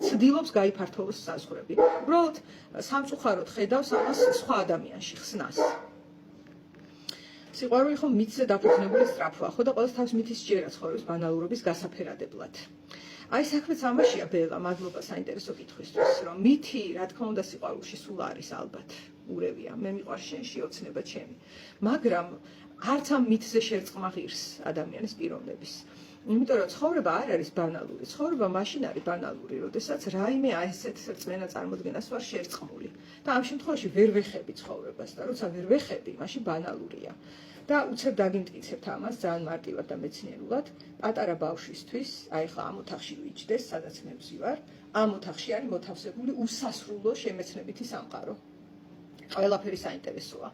ცდილობს გაიფართოვოს საზღვრები. უბრალოდ სამწუხაროდ ხედავს ამას სხვა ადამიანში ხსნას. სიყვარული ხომ მითზე დაფუძნებული სწრაფვა, ხო და ყოველს თავს მითის სჯერა ცხოვრების ბანალურობის გასაფერადებლად. აი საქმეც ამაშია ბელა, მადლობა საინტერესო კითხვისთვის, რომ მითი, რა თქმა უნდა, სიყვარულში სულ არის ალბათ. ურევია, მე მიყვარს შენში ოცნება ჩემი. მაგრამ არც ამ მითზე შერწყმა ღირს ადამიანის პიროვნების. იმიტომ რომ ცხოვრება არ არის ბანალური. ცხოვრება მაშინ არის ბანალური, როდესაც რაიმე აი ესეთ რწმენა წარმოდგენას ვარ შერწყმული. და ამ შემთხვევაში ვერ ვეხები ცხოვრებას და როცა ვერ ვეხები, მაშინ ბანალურია. და უცებ დაგიმტკიცებთ ამას ძალიან მარტივად და მეცნიერულად, პატარა ბავშვისთვის, აი ხა ამ ოთახში ვიჯდეს, სადაც მე ვზივარ, ამ ოთახში არის მოთავსებული უსასრულო შემეცნებითი სამყარო. ყველაფერი საინტერესოა.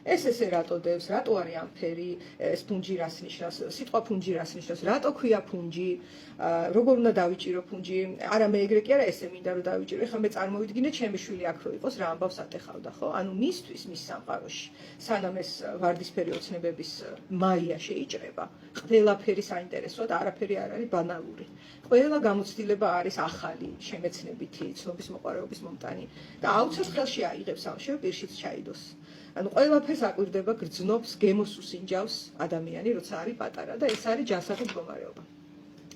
ეს ესე რატო დევს, რატო არის ამ ფერი, ეს ფუნჯი რას ნიშნავს, სიტყვა ფუნჯი რას ნიშნავს, რატო ქვია ფუნჯი, როგორ უნდა დავიჭირო ფუნჯი, არა მე ეგრე კი არა ესე მინდა რომ დავიჭირო, ეხლა მე წარმოვიდგინე ჩემი შვილი აქ რო იყოს რა ამბავს ატეხავდა, ხო? ანუ მისთვის მის სამყაროში, სანამ ეს ვარდისფერი ოცნებების მაია შეიჭრება, ყველაფერი საინტერესოა და არაფერი არ არის ბანალური. ყველა გამოცდილება არის ახალი, შემეცნებითი, ცნობის მოყვარეობის მომტანი და აუცილებლად ხელში აიღებს ამ შევ პირშიც ჩაიდოს. ანუ ყველაფერს აკვირდება, გრძნობს, გემოს უსინჯავს ადამიანი, როცა არის პატარა და ეს არის ჯანსაღი მდგომარეობა.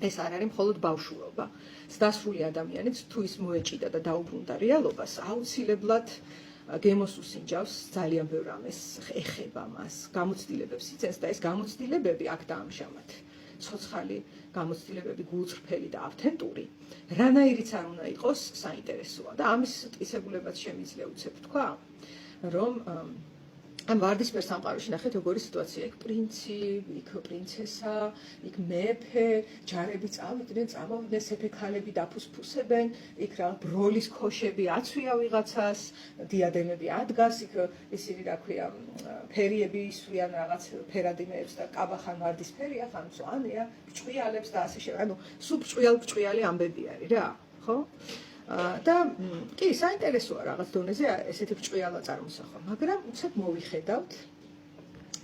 ეს არ არის მხოლოდ ბავშვობა. დასრული ადამიანიც თუ ის მოეჭიდა და დაუბრუნდა რეალობას, აუცილებლად გემოს უსინჯავს, ძალიან ბევრ ამას ეხება მას, გამოცდილებებს იცენს და ეს გამოცდილებები აქ დაამჟამად. ცოცხალი გამოცდილებები გულწრფელი და ავთენტური, რანაირიც არ უნდა იყოს საინტერესოა და ამის ტკისებულებაც შემიძლია უცებ თქვა, რომ ამ ვარდისფერ სამყაროში ნახეთ როგორი სიტუაცია იქ პრინცი, იქ პრინცესა, იქ მეფე, ჯარები წავიდნენ, წამოვიდნენ სეფექალები დაფუსფუსებენ, იქ რა ბროლის ქოშები აცვია ვიღაცას, დიადემები ადგას, იქ ისინი რა ქვია, ფერიები ისვიან რაღაც ფერადინეებს და კაბახან ვარდისფერია, ხან მწვანეა, ბრჭყიალებს და ასე შემდეგ. ანუ სულ ბრჭყიალი ამბები არის რა, ხო? და კი საინტერესოა რაღაც დონეზე ესეთი ბრჭყიალა წარმოსახვა, მაგრამ უცებ მოვიხედავთ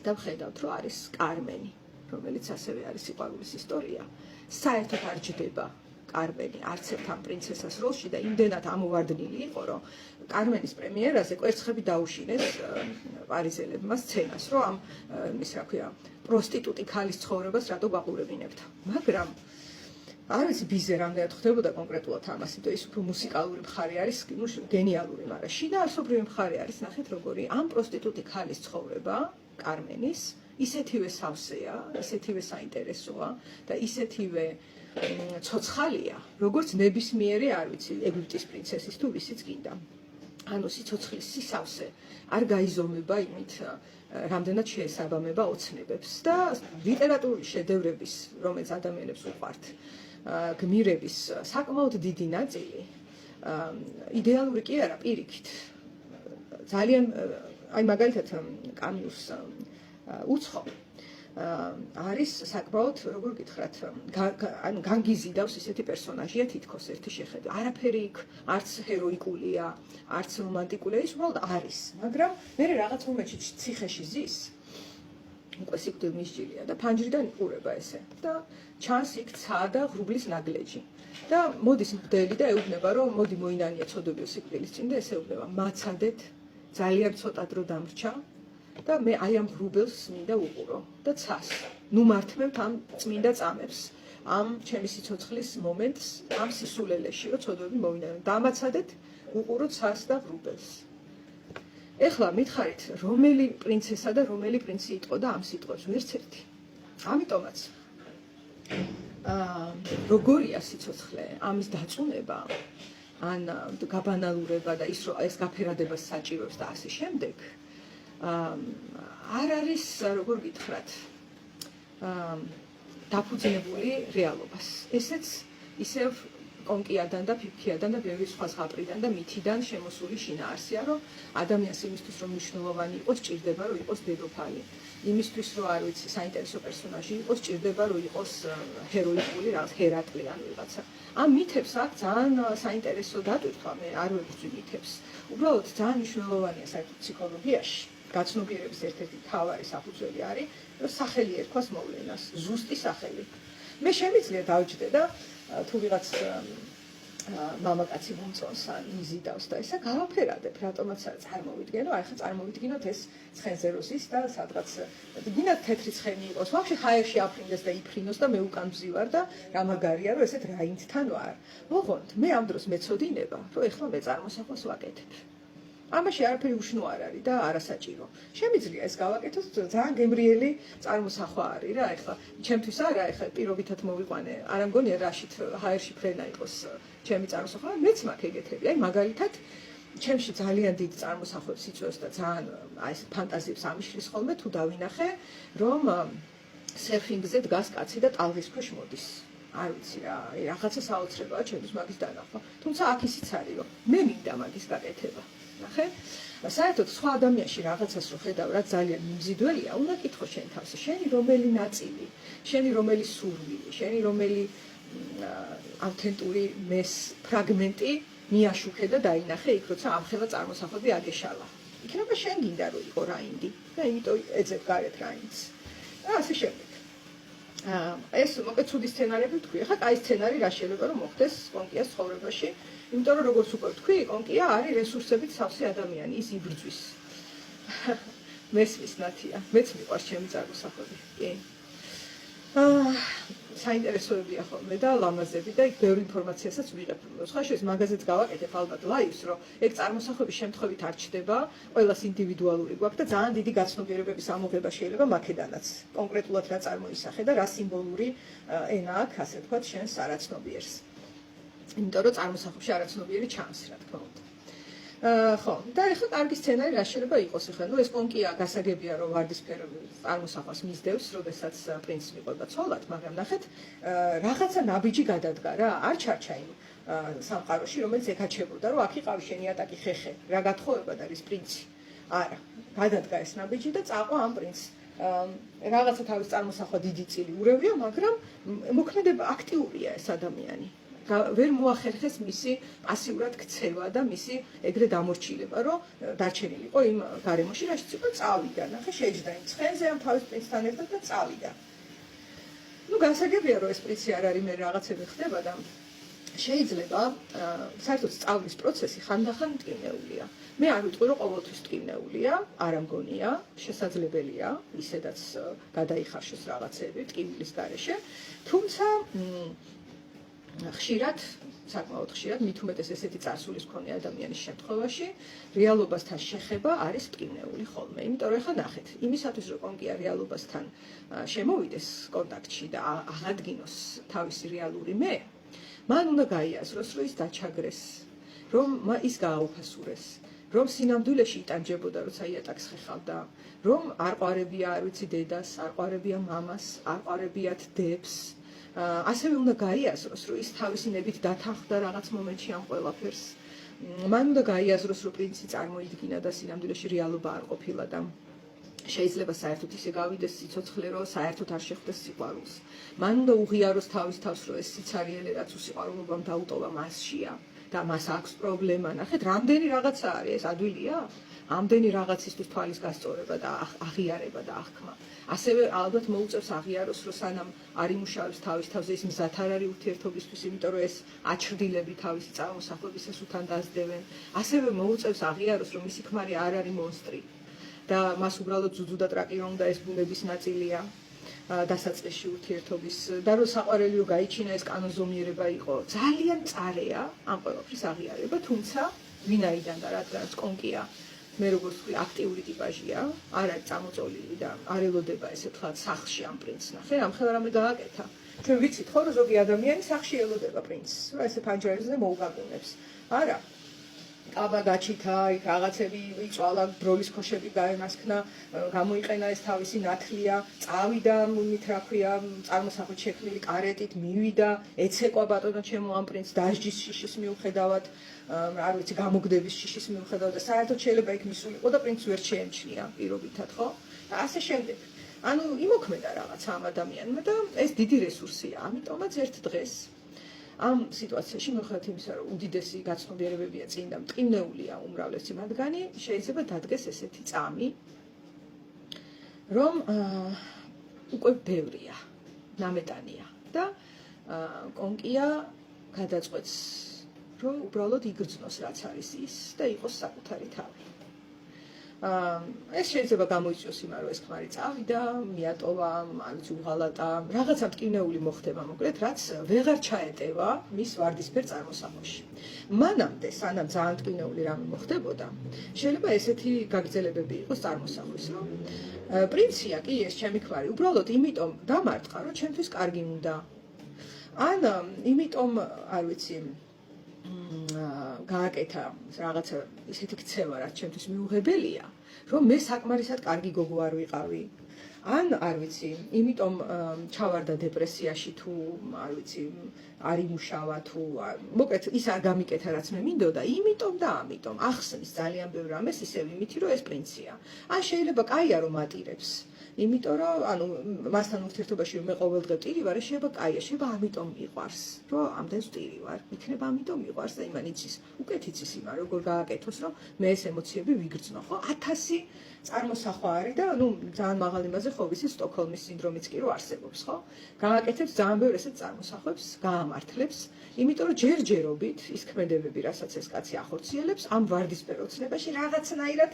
და ვხედავთ, რომ არის კარმენი, რომელიც ასევე არის სიყვარულის ისტორია. საერთოდ არ ჯდება კარმენი არც ერთ ამ პრინცესას როლში და იმდენად ამოვარდნილი იყო, რომ კარმენის პრემიერაზე კვერცხები დაუშინეს პარიზელებმა სცენას, რომ ამ ის რა ქვია, პროსტიტუტი ქალის ცხოვრებას რატო გაყურებინებთ. მაგრამ არ ვიცი ბიზე რამდენად ხდებოდა კონკრეტულად ამას, იმიტომ ის უფრო მუსიკალური მხარე არის, გენიალური, მაგრამ შინაარსობრივი მხარე არის, ნახეთ როგორი ამ პროსტიტუტი ქალის ცხოვრება, კარმენის, ისეთივე სავსეა, ისეთივე საინტერესოა და ისეთივე ცოცხალია, როგორც ნებისმიერი, არ ვიცი, ეგვიპტის პრინცესის თუ ვისიც გინდა. ანუ სიცოცხლის სისავსე არ გაიზომება იმით, რამდენად შეესაბამება ოცნებებს და ლიტერატურული შედევრების, რომელიც ადამიანებს უყვართ, გმირების საკმაოდ დიდი ნაწილი იდეალური კი არა, პირიქით. ძალიან, აი მაგალითად კამიუს უცხო არის საკმაოდ, როგორ გითხრათ, ანუ განგიზიდავს ისეთი პერსონაჟია თითქოს ერთი შეხედვა. არაფერი იქ არც ჰეროიკულია, არც რომანტიკულია, ის უბრალოდ არის. მაგრამ მე რაღაც მომენტში ციხეში ზის. უკვე სიკვდილი მისჯილია და ფანჯრიდან იყურება ესე. და ჩანს იქ ცა და ღრუბლის ნაგლეჯი. და მოდის მღვდელი და ეუბნება, რომ მოდი მოინანია ცოდებიო სიკვდილის წინ და ესე ეუბნება, მაცადეთ, ძალიან ცოტა დრო დამრჩა. და მე აი ამ ღრუბელს მინდა უყურო და ცას. ნუ მართმევთ ამ წმინდა წამებს. ამ ჩემი სიცოცხლის მომენტს, ამ სისულელეში, რომ ცოდვები მოვინანო. დამაცადეთ, უყურო ცას და ღრუბელს. ეხლა მითხარით, რომელი პრინცესა და რომელი პრინცი იტყო და ამ სიტყვებს ვერც ერთი. ამიტომაც როგორია სიცოცხლე, ამის დაწუნება, ან გაბანალურება და ის რომ ეს გაფერადებას საჭიროებს და ასე შემდეგ. არ არის, როგორ გითხრათ, დაფუძნებული რეალობას. ესეც ისევ კონკიადან და ფიფქიადან და ბევრი სხვა ზღაპრიდან და მითიდან შემოსული შინაარსია, რომ ადამიანს იმისთვის რომ მნიშვნელოვანი იყოს, ჭირდება რომ იყოს დედოფალი. იმისთვის რომ არ ვიცი, საინტერესო პერსონაჟი იყოს, ჭირდება რომ იყოს ჰეროიკული რაღაც ჰერაკლი ან ვიღაცა. ამ მითებს აქ ძალიან საინტერესო დატვირთვა, მე არ ვებრძვი მითებს. უბრალოდ ძალიან მნიშვნელოვანია საერთოდ ფსიქოლოგიაში. გაცნობიერების ერთ-ერთი მთავარი საფუძველი არის, რომ სახელი ერქვას მოვლენას, ზუსტი სახელი. მე შემიძლია დავჯდე და თუ ვიღაც მამაკაცი მომწონს ან იზიდავს და ესა გავაფერადებ, რატომაც წარმოვიდგენო, აი ხა წარმოვიდგინოთ ეს ცხენზე რო ზის და სადღაც გინდათ თეთრი ცხენი იყოს, ვაფშე ჰაერში აფრინდეს და იფრინოს და მე უკან ვზივარ და რა მაგარია, რომ ესეთ რაინდთან ვარ. მოღონდ, მე ამ დროს მეცოდინება, რომ ეხლა მე წარმოსახვას ვაკეთებ. ამაში არაფერი უშნო არ არის და არასაჭირო. შემიძლია ეს გავაკეთოთ, ძალიან გემრიელი წარმოსახვა არის რა, ეხლა ჩემთვის არა, ეხლა პირობითად მოვიყვანე, არ ამგონია რაშით ჰაერში ფრენა იყოს ჩემი წარმოსახვა, მეც მაქვს ეგეთები. აი მაგალითად, ჩემში ძალიან დიდ წარმოსახვებს იწვევს და ძალიან აი ეს ფანტაზიებს ამიშლის ხოლმე თუ დავინახე, რომ სერფინგზე დგას კაცი და ტალღის ქვეშ მოდის. არ ვიცი რა, რაღაცა საოცრებაა ჩემთვის მაგის დანახვა. თუმცა აქ ისიც არის, რომ მე მინდა მაგის გაკეთება. ნახე? საერთოდ სხვა ადამიანში რაღაცას რო ხედავ, რაც ძალიან მიმზიდველია, უნდა კითხო შენ თავს, შენი რომელი ნაწილი, შენი რომელი სურვილი, შენი რომელი ავთენტური მეს ფრაგმენტი მიაშუქე და დაინახე იქ, როცა ამხელა წარმოსახვები აგეშალა. იქნება შენ გინდა რომ იყო რაინდი და იმიტომ ეძებ გარეთ რაინდს. და ასე შემდეგ. ეს მოკლედ ცუდი სცენარები ვთქვი. ახლა კაი სცენარი რა შეიძლება რომ მოხდეს კონკიას ცხოვრებაში. იმიტომ რომ როგორც უკვე ვთქვი, კონკია არის რესურსებით სავსე ადამიანი, ის იბრძვის. მესმის ნათია, მეც მიყვარს ჩემი წარმოსახვები. კი. საინტერესოებია ხოლმე და ლამაზები და იქ ბევრი ინფორმაციასაც ვიღებ. სხვა შეს მაგაზეც გავაკეთებ ალბათ ლაივს, რომ ეგ წარმოსახვები შემთხვევით არ ჩდება, ყველას ინდივიდუალური გვაქვს და ძალიან დიდი გაცნობიერებების ამოღება შეიძლება მაქედანაც. კონკრეტულად რა წარმოისახე და რა სიმბოლური ენა აქვს, ასე ვთქვათ, შენს არაცნობიერს. იმიტომ რომ წარმოსახვებში არაცნობიერი ჩანს, რა თქმა უნდა. ხო, და ეხლა კარგი სცენარი რა შეიძლება იყოს ახლა, ნუ ეს კონკია გასაგებია რომ ვარდისფერ წარმოსახვას მისდევს, როდესაც პრინცს მიყვება ცოლად, მაგრამ ნახეთ, რაღაცა ნაბიჯი გადადგა რა, არ ჩარჩა იმ სამყაროში, რომელიც ეკაჩებოდა, რომ აქ იყავი შენი ატაკი ხეხე, რა გათხოვება და ის პრინცი. არა, გადადგა ეს ნაბიჯი და წაყვა ამ პრინცს. რაღაცა თავის წარმოსახვა დიდი წილი ურევია, მაგრამ მოქმედება აქტიურია ეს ადამიანი. ვერ მოახერხეს მისი პასიურად ქცევა და მისი ეგრე დამორჩილება, რომ დარჩენილიყო იმ გარემოში, რაშიც იყო წავიდა. ნახე, შეჯდა იმ ცხენზე ამ თავის პრინცთან ერთად და წავიდა. ნუ გასაგებია, რომ ეს პრინცი არ არის, მე რაღაცები ხდება და შეიძლება საერთოდ სწავლის პროცესი ხანდახან მტკივნეულია. მე არ ვიტყვი, რომ ყოველთვის მტკივნეულია, არ ამგონია, შესაძლებელია, ისედაც გადაიხარშოს რაღაცები ტკივილის გარეშე, თუმცა ხშირად, საკმაოდ ხშირად, მით უმეტეს ესეთი წარსულის მქონე ადამიანის შემთხვევაში, რეალობასთან შეხება არის მტკივნეული ხოლმე. იმიტომ რომ ახლა ნახეთ, იმისათვის რომ კონკია რეალობასთან შემოვიდეს კონტაქტში და აღადგინოს თავისი რეალური მე, მან უნდა გაიაზროს, რომ ის დაჩაგრეს, რომ ის გააუფასურეს, რომ სინამდვილეში იტანჯებოდა, როცა იატაკს ხეხავდა, რომ არ ყვარებია, არ ვიცი, დედას, არ ყვარებია მამას, არ ყვარებიათ დებს. ასევე უნდა გაიაზროს, რომ ის თავისი ნებით დათანხმდა რაღაც მომენტში ამ ყველაფერს. მან უნდა გაიაზროს, რომ პრინცი წარმოიდგინა და სინამდვილეში რეალობა არ ყოფილა და შეიძლება საერთოდ ისე გავიდეს სიცოცხლე, რომ საერთოდ არ შეხვდეს სიყვარულს. მან უნდა უღიაროს თავის თავს, რომ ეს სიცარიელე რაც უსიყვარულობამ დაუტოვა მასშია და მას აქვს პრობლემა. ნახეთ, რამდენი რაღაცა არის ეს ადვილია? ამდენი რაღაცისთვის თვალის გასწორება და აღიარება და აღქმა. ასევე ალბათ მოუწევს აღიაროს, რომ სანამ არ იმუშავებს თავის თავზე, ის მზად არ არის ურთიერთობისთვის, იმიტომ რომ ეს აჩრდილები თავისი წარმოსახლებისას უთან დასდევენ. ასევე მოუწევს აღიაროს, რომ მისი ქმარი არ არის მონსტრი და მას უბრალოდ ძუძუ და ტრაკი რომ უნდა ეს ბუნების ნაწილია დასაწყისში ურთიერთობის და რომ საყვარელი რომ გაიჩინა ეს კანონზომიერება იყო. ძალიან წარეა ამ ყველაფრის აღიარება, თუმცა ვინაიდან და რადგანაც კონკია მე როგორც ვთქვი, აქტიური ტიპაჟია, არ არის წამოწოლილი და არ ელოდება ესე თქვა სახლში ამ პრინცს. ნახე, ამ ხელა რამე გააკეთა. ჩვენ ვიცით ხო, რომ ზოგი ადამიანი სახლში ელოდება პრინცს, რომ ესე ფანჯარებზე მოუგაგუნებს. არა. აბა გაჩითა, იქ რაღაცები იწვალა, ბროლის ქოშები გაემასქნა, გამოიყენა ეს თავისი ნათლია, წავიდა, მით რა ქვია, წარმოსახვით შექმნილი კარეტით, მივიდა, ეცეკვა ბატონო ჩემო ამ პრინცს დასჯის შიშის მიუხედავად, არ ვიცი, გამოგდების შიშის მიუხედავად და საერთოდ შეიძლება იქ მისულიყო და პრინცს ვერ შეემჩნია პირობითად, ხო? და ასე შემდეგ. ანუ იმოქმედა რაღაცა ამ ადამიანმა და ეს დიდი რესურსია, ამიტომაც ერთ დღეს ამ სიტუაციაში მიუხედავად იმისა, რომ უდიდესი გაცნობიერებებია წინ და მტკივნეულია უმრავლესი მათგანი, შეიძლება დადგეს ესეთი წამი, რომ უკვე ბევრია, ნამეტანია და კონკია გადაწყვეტს, რომ უბრალოდ იგრძნოს რაც არის ის და იყოს საკუთარი თავი. ეს შეიძლება გამოიწვიოს იმან, რომ ეს ქმარი წავიდა, მიატოვა, არ ვიცი, უღალატა, რაღაცა მტკივნეული მოხდება, მოკლედ, რაც ვეღარ ჩაეტევა მის ვარდისფერ წარმოსახვაში. მანამდე, სანამ ძალიან მტკივნეული რამე მოხდებოდა, შეიძლება ესეთი გაგრძელებები იყოს წარმოსახვის, რომ პრინცია კი ეს ჩემი ქმარი, უბრალოდ იმიტომ დამარტყა, რომ ჩემთვის კარგი უნდა. ან იმიტომ, არ ვიცი, გააკეთა რაღაცა ისეთი ქცევა, რაც ჩემთვის მიუღებელია, რომ მე საკმარისად კარგი გოგო არ ვიყავი. ან არ ვიცი, იმიტომ ჩავარდა დეპრესიაში თუ არ ვიცი, არ იმუშავა თუ მოკლედ ის არ გამიკეთა რაც მე მინდოდა, იმიტომ და ამიტომ ახსნის ძალიან ბევრ რამეს ისევ იმითი, რომ ეს პრინცია. ან შეიძლება კაია რომ ატირებს. იმიტომ რომ ანუ მასთან ურთიერთობაში მე ყოველდღე ვტირი ვარ, შეიძლება კაია, შეიძლება ამიტომ მიყვარს, რომ ამდენს ვტირი ვარ, იქნება ამიტომ მიყვარს და იმან იცის, უკეთ იცის იმან, როგორ გააკეთოს, რომ მე ეს ემოციები ვიგრძნო, ხო? 1000 წარმოსახვა არის და ნუ ძალიან მაღალ იმაზე ხო ვიცი სტოკჰოლმის სინდრომიც კი რო არსებობს, ხო? გააკეთებს ძალიან ბევრ ესეთ წარმოსახვებს, გაამართლებს, იმიტომ რომ ჯერჯერობით ის ქმედებები, რასაც ეს კაცი ახორციელებს, ამ ვარდისფერ ოცნებაში რაღაცნაირად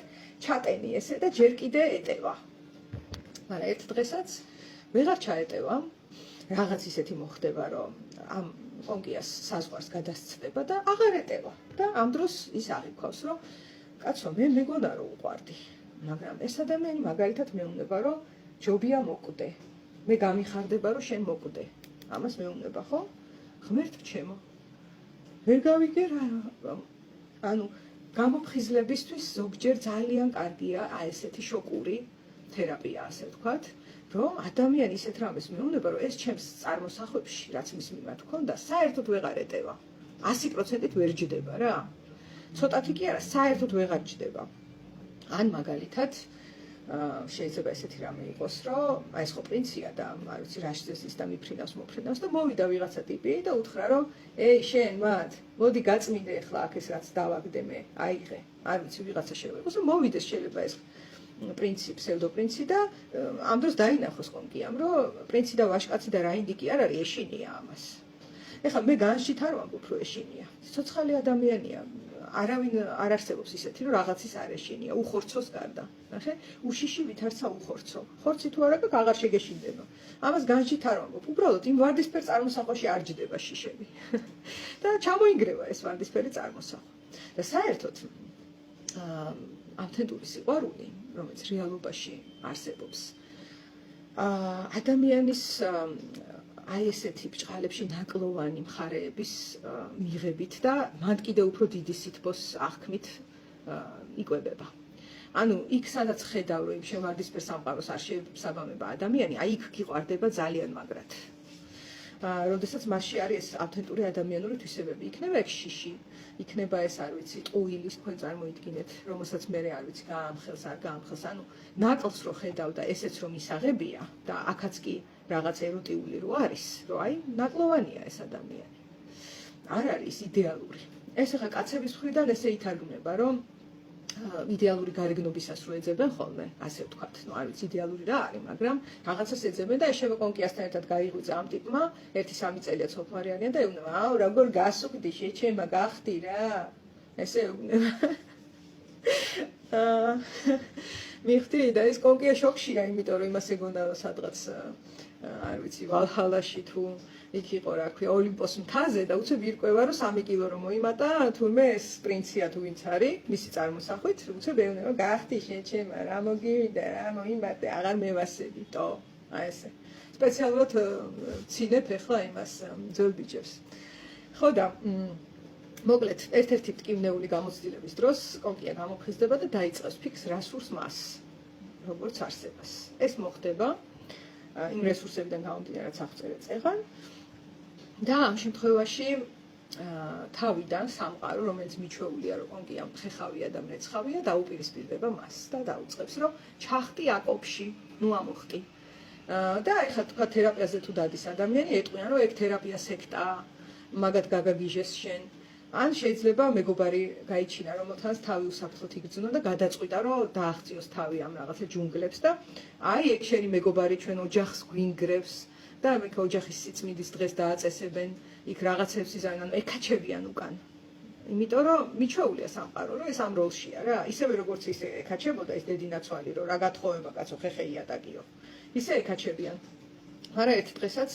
ჩატენი ესე და ჯერ კიდე ეტევა. მაგრამ ერთ დღესაც ვეღარ ჩაეტევა, რაღაც ისეთი მოხდება, რომ ამ კონკიას საზღვარს გადასცდება და აღარ ეტევა. და ამ დროს ის აღიქვავს, რომ კაცო, მე მეგონა რომ უყვარდი, მაგრამ ეს ადამიანი მაგალითად მეუბნება, რომ ჯობია მოკვდე. მე გამიხარდება, რომ შენ მოკვდე. ამას მეუბნება, ხო? ღმერთო ჩემო. ვერ გავიგე რა, ანუ გამოფხიზლებისთვის ზოგჯერ ძალიან კარგია აი ესეთი შოკური თერაპია, ასე ვთქვათ, რომ ადამიანი ისეთ რამეს მეუბნება, რომ ეს ჩემს წარმოსახვებში, რაც მის მიმართ ჰქონდა, საერთოდ ვეღარ ეტევა. 100%-ით ვერ ჯდება რა. ცოტათი კი არა, საერთოდ ვეღარ ჯდება. ან მაგალითად, შეიძლება ესეთი რამე იყოს, რომ აი ეს ხო პრინცია და არ ვიცი რა შეძეს და მიფრინავს მოფრინავს და მოვიდა ვიღაცა ტიპი და უთხრა, რომ ეი შენ მათ, მოდი გაწმინდე ახლა აქ ეს რაც დავაგდე მე, აიღე. არ ვიცი ვიღაცა შეგვიყოს, რომ მოვიდეს შეიძლება ეს პრინცი, ფსევდოპრინცი და ამ დროს დაინახოს კონკიამ, რომ პრინცი და ვაჟკაცი და რაინდიკი არ არის, ეშინია ამას. ეხლა მე განსჯით არ ვამბობ, რომ ეშინია. ცოცხალი ადამიანია, არავინ არ არსებობს ისეთი, რომ რაღაცის არ ეშინია, უხორცოს გარდა. ნახე, უშიში ვითარცა უხორცო. ხორცი თუ არა გაქვს, აღარ შეგეშინდება. ამას განსჯით არ ვამბობ, უბრალოდ იმ ვარდისფერ წარმოსახვაში არ ჯდება შიშები. და ჩამოინგრევა ეს ვარდისფერი წარმოსახვა. და საერთოდ ავთენტური სიყვარული, რომელიც რეალობაში არსებობს, ადამიანის აი ესეთი ბრჭყალებში ნაკლოვანი მხარეების მიღებით და მან კიდევ უფრო დიდი სითბოს აღქმით იკვებება. ანუ იქ სადაც ხედავ, რომ იმ შევარდისფერ სამყაროს არ შეესაბამება ადამიანი, აი იქ გიყვარდება ძალიან მაგრად. როდესაც მასში არის ეს ავთენტური ადამიანური თვისებები, იქნება ეგ შიში, იქნება ეს არ ვიცი ტყუილის თქვენ წარმოიდგინეთ რომელსაც მე არ ვიცი გაამხელს არ გაამხელს ანუ ნაკლს რო ხედავ და ესეც რომ ისაღებია და აქაც კი რაღაც ეროტიული რო არის რომ აი ნაკლოვანია ეს ადამიანი არ არის იდეალური ეს ახლა კაცების მხრიდან ესე ითარგმნება რომ იდეალური გარეგნობისას რო ეძებენ ხოლმე ასე ვთქვათ ნუ არ ვიცი იდეალური რა არის მაგრამ რაღაცას ეძებენ და ეშევე კონკიასთან ერთად გაიღვიძა ამ ტიპმა 1-3 წელია ცოლქმარი არიან და ეუბნება აუ როგორ გასუქდი შეჩემა გახდი რა ესე ეუბნება მიხდი და ეს კონკია შოქშია იმიტომ რომ იმას ეგონა რომ სადღაც არ ვიცი ვალჰალაში თუ იქ იყო რა ქვია ოლიმპოს მთაზე და უცებ ირკვევა რომ 3 კილო რომ მოიმატა თურმე ეს პრინცია თუ ვინც არის მისი წარმოსახვით უცებ ეუბნება გახდი შეჩემა რა მოგივიდა რა მოიმატე აღარ მევასებითო აი ესე სპეციალურად ცინებ ახლა იმას ძველ ბიჭებს ხო და მოკლედ ერთ-ერთი ტკივნეული გამოცდილების დროს კონკია გამოფხიზდება და დაიწყებს ფიქს რასურს მას როგორც არსებას ეს მოხდება იმ რესურსებიდან გამომდინარე რაც აღწერეთ წეღან და ამ შემთხვევაში თავიდან სამყარო რომელიც მიჩვეულია რომ კონკია ხეხავია და მრეცხავია დაუპირისპირდება მას და დაუწყებს რომ ჩახტი აკოპში ნუ ამოხტი და ეხლა თქვა თერაპიაზე თუ დადის ადამიანი ეტყვიან რომ ეგ თერაპია სექტაა მაგათ გაგაგიჟეს შენ ან შეიძლება მეგობარი გაიჩინა რომელთანაც თავი უსაფრთხოდ იგრძნო და გადაწყვიტა რომ დააღწიოს თავი ამ რაღაცა ჯუნგლებს და აი ეგ შენი მეგობარი ჩვენ ოჯახს გვინგრევს და მეკ ოჯახის სიწმინდის დღეს დააწესებენ იქ რაღაცებს იზამენ ანუ ეკაჩებიან უკან იმიტომ რომ მიჩვეულია სამყარო რომ ეს ამ როლშია რა ისევე როგორც ის ეკაჩებოდა ეს დედინაცვალი რომ რა გათხოვება კაცო ხეხე იატაკიო ისე ეკაჩებიან მაგრამ ერთ დღესაც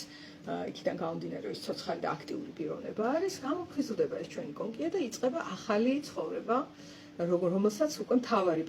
იქიდან გამომდინარე ის ცოცხალი და აქტიური პიროვნება არის გამოფხიზლდება ეს ჩვენი კონკია და იწყება ახალი ცხოვრება რომელსაც უკვე მთავარი